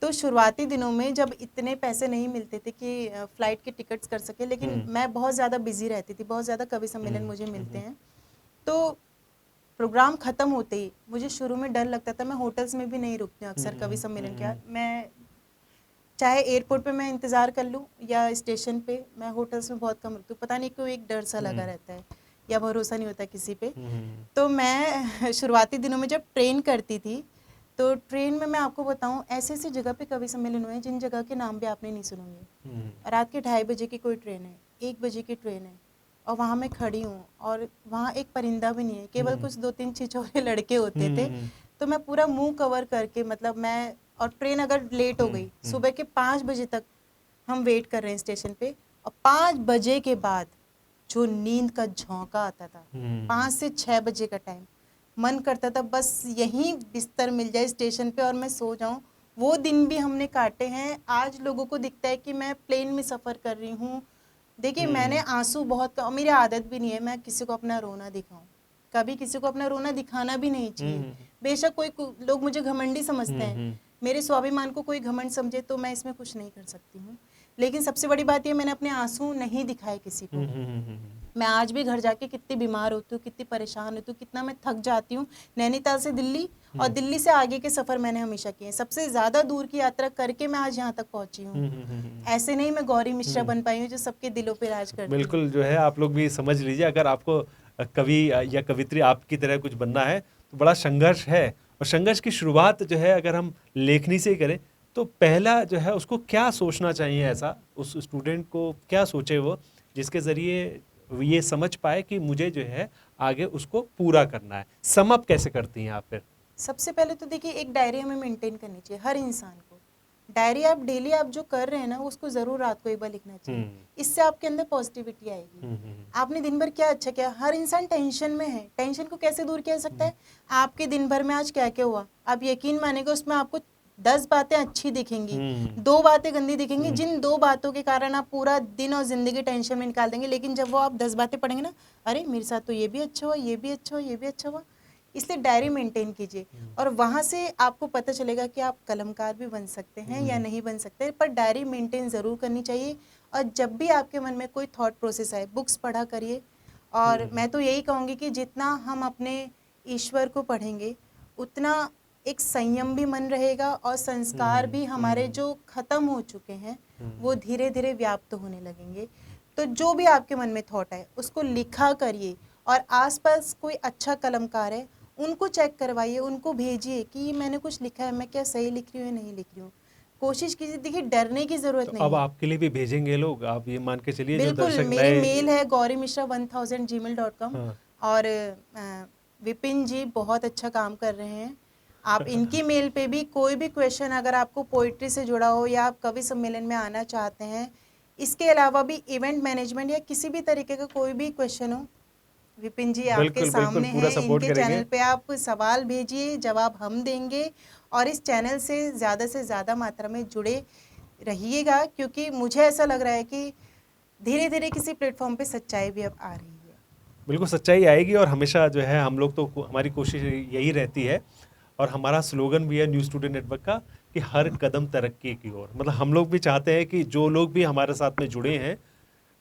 तो शुरुआती दिनों में जब इतने पैसे नहीं मिलते थे कि फ्लाइट के टिकट्स कर सके, लेकिन मैं बहुत ज़्यादा बिजी रहती थी, बहुत ज़्यादा कवि सम्मेलन मुझे मिलते हैं। तो प्रोग्राम ख़त्म होते ही मुझे शुरू में डर लगता था, मैं होटल्स में भी नहीं रुकती हूँ अक्सर कवि सम्मेलन के। मैं चाहे एयरपोर्ट पे मैं इंतज़ार कर लूँ या स्टेशन पे, मैं होटल्स में बहुत कम रुकती हूँ। पता नहीं क्यों एक डर सा लगा रहता है या भरोसा नहीं होता किसी पे। तो मैं शुरुआती दिनों में जब ट्रेन करती थी, तो ट्रेन में मैं आपको बताऊँ, ऐसे ऐसी जगह पे कवि सम्मेलन हुए हैं जिन जगह के नाम भी आपने नहीं सुनोगे। रात के 2:30 बजे की कोई ट्रेन है, 1 बजे की ट्रेन है, और वहाँ मैं खड़ी हूँ और वहाँ एक परिंदा भी नहीं है, केवल कुछ 2-3 छिछोरे लड़के होते थे। तो मैं पूरा मुंह कवर करके, मतलब मैं, और ट्रेन अगर लेट हो गई, सुबह के 5 बजे तक हम वेट कर रहे हैं स्टेशन पे, और 5 बजे के बाद जो नींद का झोंका आता था, 5 से 6 बजे का टाइम, मन करता था बस यहीं बिस्तर मिल जाए स्टेशन पे और मैं सो जाऊं। वो दिन भी हमने काटे हैं। आज लोगों को दिखता है कि मैं प्लेन में सफ़र कर रही हूँ। देखिए मैंने आंसू बहुत, और मेरी आदत भी नहीं है मैं किसी को अपना रोना दिखाऊं, कभी किसी को अपना रोना दिखाना भी नहीं चाहिए। बेशक कोई लोग मुझे घमंडी समझते हैं, मेरे स्वाभिमान को कोई घमंड समझे, तो मैं इसमें कुछ नहीं कर सकती हूँ। लेकिन सबसे बड़ी बात ये, मैंने अपने आंसू नहीं दिखाए किसी को। मैं आज भी घर जाके कितनी बीमार होती हूँ, कितनी परेशान होती हूँ, कितना मैं थक जाती हूँ। नैनीताल से दिल्ली और दिल्ली से आगे के सफ़र मैंने हमेशा किए हैं। सबसे ज़्यादा दूर की यात्रा करके मैं आज यहाँ तक पहुँची हूँ। ऐसे नहीं मैं गौरी मिश्रा बन पाई हूँ जो सबके दिलों पे राज करती है। बिल्कुल, जो है आप लोग भी समझ लीजिए, अगर आपको कवि या कवित्री आपकी तरह कुछ बनना है तो बड़ा संघर्ष है। और संघर्ष की शुरुआत जो है अगर हम लेखनी से ही करें, तो पहला जो है उसको क्या सोचना चाहिए, ऐसा उस स्टूडेंट को क्या सोचे वो, जिसके ज़रिए ये समझ पाए कि मुझे जो है आगे उसको पूरा करना है। सम अप कैसे करती हैं आप फिर? सबसे पहले तो देखिए एक डायरी हमें मेंटेन करनी चाहिए हर इंसान को। डायरी आप डेली आप जो कर रहे हैं ना, उसको ज़रूर रात को एक बार लिखना चाहिए। इससे आपके अंदर पॉजिटिविटी आएगी। आपने दिन भर क्या अच्छा किया। हर इंसान टेंशन में है, टेंशन को कैसे दूर किया जा सकता है? आपके दिन भर में आज क्या क्या हुआ, आप यकीन मानेंगे उसमें आपको 10 बातें अच्छी दिखेंगी, 2 बातें गंदी दिखेंगी। जिन 2 बातों के कारण आप पूरा दिन और ज़िंदगी टेंशन में निकाल देंगे, लेकिन जब वो आप 10 बातें पढ़ेंगे ना, अरे मेरे साथ तो ये भी अच्छा हुआ, ये भी अच्छा हुआ, ये भी अच्छा हुआ। इसलिए डायरी मेंटेन कीजिए, और वहाँ से आपको पता चलेगा कि आप कलमकार भी बन सकते हैं या नहीं बन सकते, पर डायरी मेंटेन ज़रूर करनी चाहिए। और जब भी आपके मन में कोई थॉट प्रोसेस आए, बुक्स पढ़ा करिए। और मैं तो यही कहूँगी कि जितना हम अपने ईश्वर को पढ़ेंगे, उतना एक संयम भी मन रहेगा, और संस्कार भी हमारे जो ख़त्म हो चुके हैं वो धीरे धीरे व्याप्त होने लगेंगे। तो जो भी आपके मन में थॉट आए उसको लिखा करिए, और आसपास कोई अच्छा कलमकार है उनको चेक करवाइए, उनको भेजिए कि ये मैंने कुछ लिखा है, मैं क्या सही लिख रही हूँ या नहीं लिख रही हूँ। कोशिश कीजिए, देखिए डरने की ज़रूरत तो नहीं अब है। आपके लिए भी भेजेंगे लोग, आप ये मान के चलिए, जो बिल्कुल, दर्शक मेरी नए। मेल है gaurymishra1000@gmail.com। हाँ। और विपिन जी बहुत अच्छा काम कर रहे हैं। आप इनकी मेल पे भी कोई भी क्वेश्चन, अगर आपको पोइट्री से जुड़ा हो या आप कवि सम्मेलन में आना चाहते हैं, इसके अलावा भी इवेंट मैनेजमेंट या किसी भी तरीके का कोई भी क्वेश्चन हो, विपिन जी आपके बिल्कुल बिल्कुल, सामने पूरा हैं। सपोर्ट इनके करेंगे। चैनल पे आप सवाल भेजिए, जवाब हम देंगे। और इस चैनल से ज़्यादा मात्रा में जुड़े रहिएगा, क्योंकि मुझे ऐसा लग रहा है कि धीरे धीरे किसी प्लेटफॉर्म पे सच्चाई भी अब आ रही है। बिल्कुल सच्चाई आएगी, और हमेशा जो है हम लोग तो हमारी कोशिश यही रहती है। और हमारा स्लोगन भी है न्यू स्टूडेंट नेटवर्क का कि हर कदम तरक्की की ओर। मतलब हम लोग भी चाहते हैं कि जो लोग भी हमारे साथ में जुड़े हैं,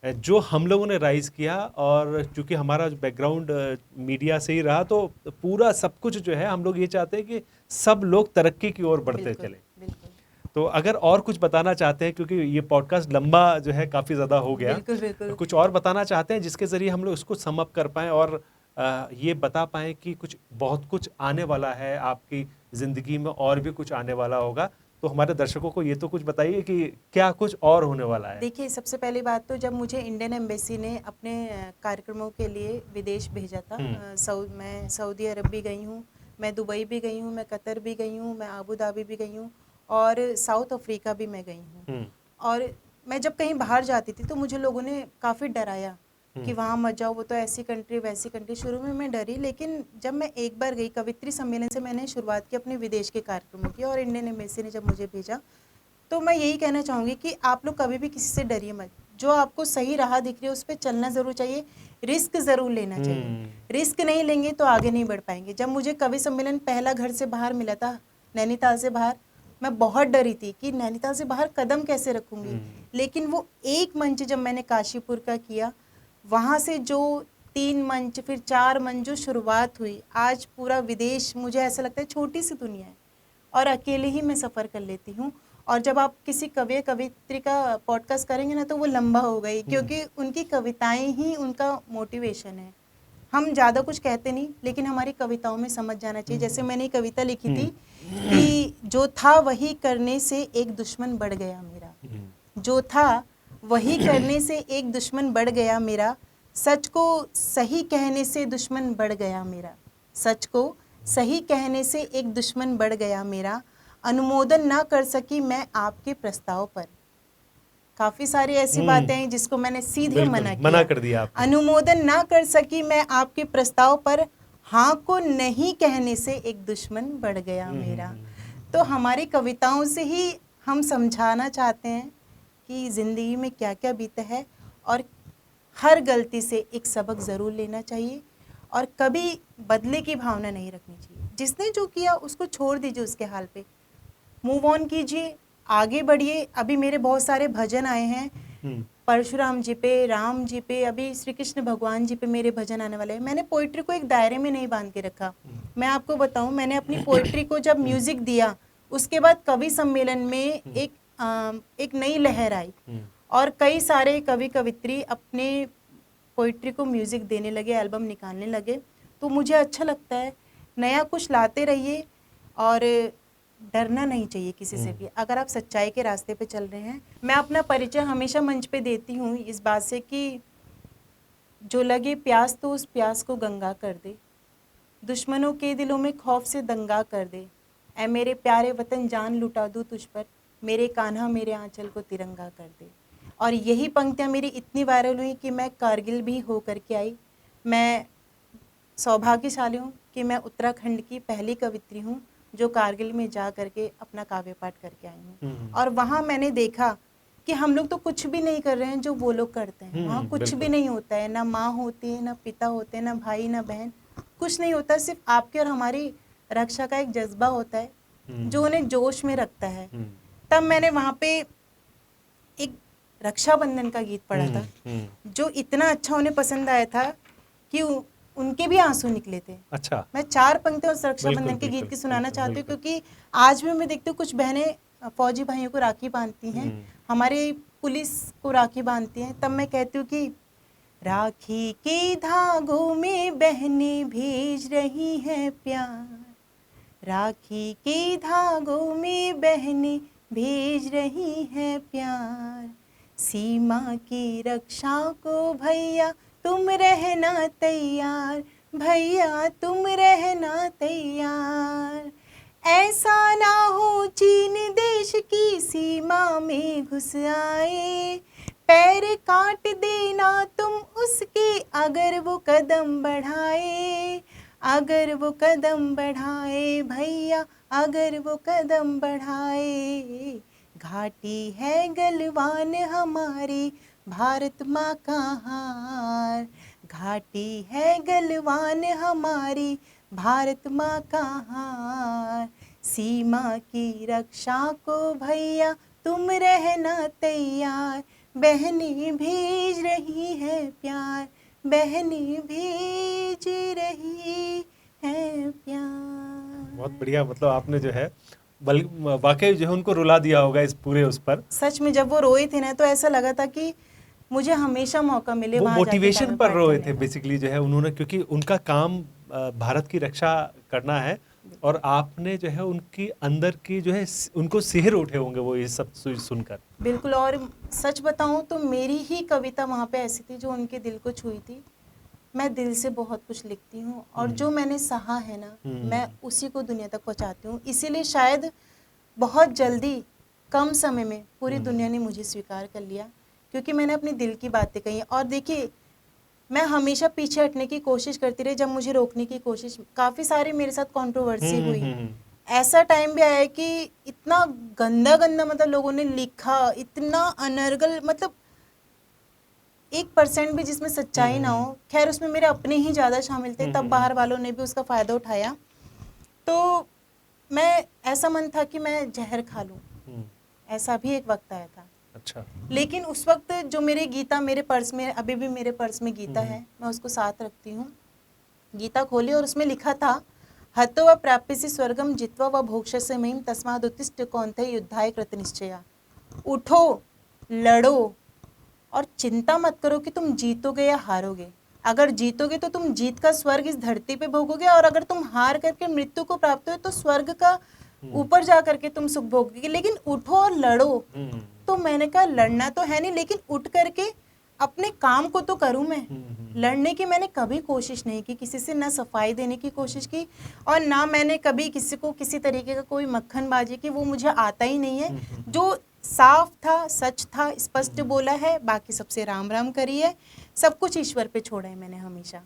जो हम लोगों ने राइज किया, और चूंकि हमारा बैकग्राउंड मीडिया से ही रहा, तो पूरा सब कुछ जो है हम लोग ये चाहते हैं कि सब लोग तरक्की की ओर बढ़ते बिल्कुल चले। बिल्कुल तो अगर और कुछ बताना चाहते हैं, क्योंकि ये पॉडकास्ट लंबा जो है काफ़ी ज़्यादा हो गया, बिल्कुल बिल्कुल। कुछ और बताना चाहते हैं जिसके ज़रिए हम लोग इसको सम अप कर पाएँ और ये बता पाएँ कि कुछ बहुत कुछ आने वाला है आपकी ज़िंदगी में, और भी कुछ आने वाला होगा, तो हमारे दर्शकों को ये तो कुछ बताइए कि क्या कुछ और होने वाला है। देखिए, सबसे पहली बात तो जब मुझे इंडियन एम्बेसी ने अपने कार्यक्रमों के लिए विदेश भेजा था, मैं सऊदी अरब भी गई हूँ, मैं दुबई भी गई हूँ, मैं कतर भी गई हूँ, मैं आबू धाबी भी गई हूँ, और साउथ अफ्रीका भी मैं गई हूँ। और मैं जब कहीं बाहर जाती थी तो मुझे लोगों ने काफ़ी डराया कि वहाँ मत जाओ, वो तो ऐसी कंट्री वैसी कंट्री। शुरू में मैं डरी, लेकिन जब मैं एक बार गई, कवित्री सम्मेलन से मैंने शुरुआत की अपने विदेश के कार्यक्रमों की, और इंडियन एम्बेसी ने जब मुझे भेजा, तो मैं यही कहना चाहूँगी कि आप लोग कभी भी किसी से डरिए मत। जो आपको सही राह दिख रही है उस पर चलना ज़रूर चाहिए, रिस्क ज़रूर लेना चाहिए। रिस्क नहीं लेंगे तो आगे नहीं बढ़ पाएंगे। जब मुझे कवि सम्मेलन पहला घर से बाहर मिला था, नैनीताल से बाहर, मैं बहुत डरी थी कि नैनीताल से बाहर कदम कैसे रखूँगी। लेकिन वो एक मंच जब मैंने काशीपुर का किया, वहाँ से जो 3 मंच, फिर 4 मंच जो शुरुआत हुई, आज पूरा विदेश मुझे ऐसा लगता है छोटी सी दुनिया है, और अकेले ही मैं सफ़र कर लेती हूँ। और जब आप किसी कवि कवित्री का पॉडकास्ट करेंगे ना, तो वो लंबा होगा ही, क्योंकि उनकी कविताएं ही उनका मोटिवेशन है। हम ज़्यादा कुछ कहते नहीं, लेकिन हमारी कविताओं में समझ जाना चाहिए। जैसे मैंने एक कविता लिखी थी कि जो था वही करने से एक दुश्मन बढ़ गया मेरा, जो था वही करने से एक दुश्मन बढ़ गया मेरा, सच को सही कहने से दुश्मन बढ़ गया मेरा, सच को सही कहने से एक दुश्मन बढ़ गया मेरा, अनुमोदन ना कर सकी मैं आपके प्रस्ताव पर। काफ़ी सारी ऐसी बातें हैं जिसको मैंने सीधे मना कर दिया आपने। अनुमोदन ना कर सकी मैं आपके प्रस्ताव पर, हाँ को नहीं कहने से एक दुश्मन बढ़ गया मेरा। तो हमारी कविताओं से ही हम समझाना चाहते हैं कि ज़िंदगी में क्या क्या बीता है, और हर गलती से एक सबक ज़रूर लेना चाहिए, और कभी बदले की भावना नहीं रखनी चाहिए। जिसने जो किया उसको छोड़ दीजिए उसके हाल पे, मूव ऑन कीजिए, आगे बढ़िए। अभी मेरे बहुत सारे भजन आए हैं, परशुराम जी पे, राम जी पे, अभी श्री कृष्ण भगवान जी पे मेरे भजन आने वाले हैं। मैंने पोइट्री को एक दायरे में नहीं बांध के रखा। मैं आपको बताऊं, मैंने अपनी पोइट्री को जब म्यूजिक दिया, उसके बाद कवि सम्मेलन में एक नई लहर आई, और कई सारे कवि कवित्री अपने पोइट्री को म्यूजिक देने लगे, एल्बम निकालने लगे। तो मुझे अच्छा लगता है, नया कुछ लाते रहिए, और डरना नहीं चाहिए किसी से भी, अगर आप सच्चाई के रास्ते पे चल रहे हैं। मैं अपना परिचय हमेशा मंच पे देती हूँ इस बात से कि जो लगे प्यास तो उस प्यास को गंगा कर दे, दुश्मनों के दिलों में खौफ से दंगा कर दे, ऐ मेरे प्यारे वतन जान लुटा दूँ तुझ पर, मेरे कान्हा मेरे आंचल को तिरंगा कर दे। और यही पंक्तियाँ मेरी इतनी वायरल हुई कि मैं कारगिल भी हो करके आई। मैं सौभाग्यशाली हूँ कि मैं उत्तराखंड की पहली कवित्री हूँ जो कारगिल में जा करके अपना काव्य पाठ करके आई हूँ। और वहाँ मैंने देखा कि हम लोग तो कुछ भी नहीं कर रहे हैं जो वो लोग करते हैं। वहाँ कुछ भी नहीं होता है, ना माँ होती है, ना पिता होते हैं, ना भाई, ना बहन, कुछ नहीं होता। सिर्फ आपके और हमारी रक्षा का एक जज्बा होता है जो उन्हें जोश में रखता है। तब मैंने वहाँ पे एक रक्षाबंधन का गीत पढ़ा था जो इतना अच्छा उन्हें पसंद आया था कि उनके भी आंसू निकले थे। अच्छा, मैं 4 पंक्तियां उस रक्षाबंधन के गीत की सुनाना चाहती हूँ, क्योंकि आज भी मैं देखती हूँ कुछ बहनें फौजी भाइयों को राखी बांधती हैं, हमारे पुलिस को राखी बांधती हैं। तब मैं कहती हूँ कि राखी के धागों में बहनें भेज रही हैं प्यार, राखी के धागों में बहनें भेज रही हैं प्यार, सीमा की रक्षा को भैया तुम रहना तैयार, भैया तुम रहना तैयार, ऐसा ना हो चीन देश की सीमा में घुस आए, पैर काट देना तुम उसके अगर वो कदम बढ़ाए, अगर वो कदम बढ़ाए भैया, अगर वो कदम बढ़ाए, घाटी है गलवान हमारी भारत माँ का हार, घाटी है गलवान हमारी भारत माँ का हार, सीमा की रक्षा को भैया तुम रहना तैयार, बहनें भेज रही है प्यार, बहनें भेज रही है प्यार। बहुत बढ़िया। मतलब आपने जो है वाकई जो है उनको रुला दिया होगा इस पूरे उस पर। सच में जब वो रोए थे ना तो ऐसा लगा था कि मुझे हमेशा मौका मिले वो वहां जाके मोटिवेशन गाना पर पाठ रोए करने थे का। बेसिकली जो है उन्होंने, क्योंकि उनका काम भारत की रक्षा करना है, और आपने जो है उनकी अंदर की जो है उनको सिहर उठे होंगे वो ये सब सुनकर। बिल्कुल। और सच बताऊं तो मेरी ही कविता वहाँ पे ऐसी थी जो उनके दिल को छुई थी। मैं दिल से बहुत कुछ लिखती हूँ और जो मैंने सहा है ना मैं उसी को दुनिया तक पहुँचाती हूँ। इसीलिए शायद बहुत जल्दी कम समय में पूरी दुनिया ने मुझे स्वीकार कर लिया, क्योंकि मैंने अपने दिल की बातें कही। और देखिए, मैं हमेशा पीछे हटने की कोशिश करती रही, जब मुझे रोकने की कोशिश, काफ़ी सारी मेरे साथ कंट्रोवर्सी हुई। ऐसा टाइम भी आया कि इतना गंदा गंदा मतलब लोगों ने लिखा, इतना अनर्गल, मतलब 1% भी जिसमें सच्चाई ना हो। खैर उसमें मेरे अपने ही ज़्यादा शामिल थे, तब बाहर वालों ने भी उसका फ़ायदा उठाया। तो मैं, ऐसा मन था कि मैं जहर खा लूं, ऐसा भी एक वक्त आया था। अच्छा। लेकिन उस वक्त जो मेरे गीता मेरे पर्स में, अभी भी मेरे पर्स में गीता है, मैं उसको साथ रखती हूँ। गीता खोली और उसमें लिखा था, हतो व प्राप्यसि स्वर्गम जित्वा व भोक्ष्यसि महीम तस्माद् उत्तिष्ठ कौन्तेय युद्धाय कृतनिश्चया। उठो, लड़ो और चिंता मत करो कि तुम जीतोगे या हारोगे। अगर जीतोगे तो तुम जीत का स्वर्ग इस धरती पे भोगोगे, और अगर तुम हार करके मृत्यु को प्राप्त हो तो स्वर्ग का ऊपर जा करके तुम सुख भोगोगे। लेकिन उठो और लड़ो। तो मैंने कहा लड़ना तो है नहीं, लेकिन उठ करके अपने काम को तो करूं मैं। लड़ने की मैंने कभी कोशिश नहीं की, किसी से ना सफाई देने की कोशिश की, और ना मैंने कभी किसी को किसी तरीके का कोई मक्खनबाजी की, वो मुझे आता ही नहीं है। जो साफ था, सच था, स्पष्ट बोला है, बाकी सबसे राम राम करी है, सब कुछ ईश्वर पे छोड़ा है मैंने हमेशा।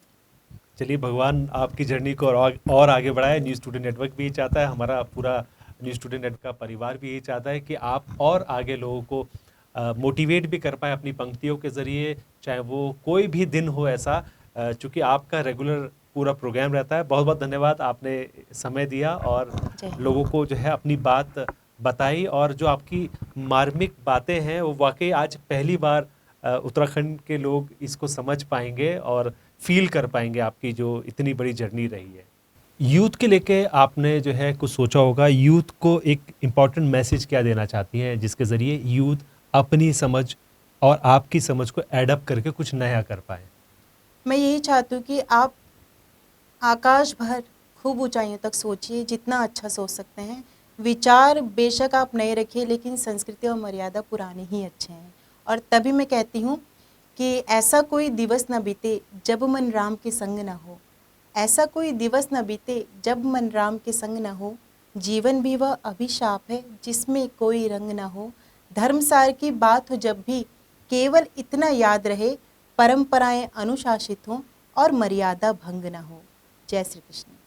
चलिए, भगवान आपकी जर्नी को और आगे बढ़ाए। न्यूज़ स्टूडेंट नेटवर्क भी यही चाहता है, हमारा पूरा न्यूज़ स्टूडेंट नेटवर्क का परिवार भी यही चाहता है कि आप और आगे लोगों को मोटिवेट भी कर पाए अपनी पंक्तियों के ज़रिए, चाहे वो कोई भी दिन हो ऐसा, चूँकि आपका रेगुलर पूरा प्रोग्राम रहता है। बहुत बहुत धन्यवाद, आपने समय दिया और लोगों को जो है अपनी बात बताई, और जो आपकी मार्मिक बातें हैं वो वाकई आज पहली बार उत्तराखंड के लोग इसको समझ पाएंगे और फील कर पाएंगे आपकी जो इतनी बड़ी जर्नी रही है। यूथ के लेके आपने जो है कुछ सोचा होगा, यूथ को एक इम्पॉर्टेंट मैसेज क्या देना चाहती हैं जिसके ज़रिए यूथ अपनी समझ और आपकी समझ को एडअप करके कुछ नया कर पाए? मैं यही चाहती हूँ कि आप आकाश भर खूब ऊंचाइयों तक सोचिए, जितना अच्छा सोच सकते हैं। विचार बेशक आप नए रखिए, लेकिन संस्कृति और मर्यादा पुराने ही अच्छे हैं। और तभी मैं कहती हूँ कि ऐसा कोई दिवस न बीते जब मन राम के संग न हो, ऐसा कोई दिवस न बीते जब मन राम के संग न हो, जीवन भी वह अभिशाप है जिसमें कोई रंग न हो। धर्मसार की बात हो जब भी केवल इतना याद रहे, परंपराएं अनुशासित हों और मर्यादा भंग न हो। जय श्री कृष्ण।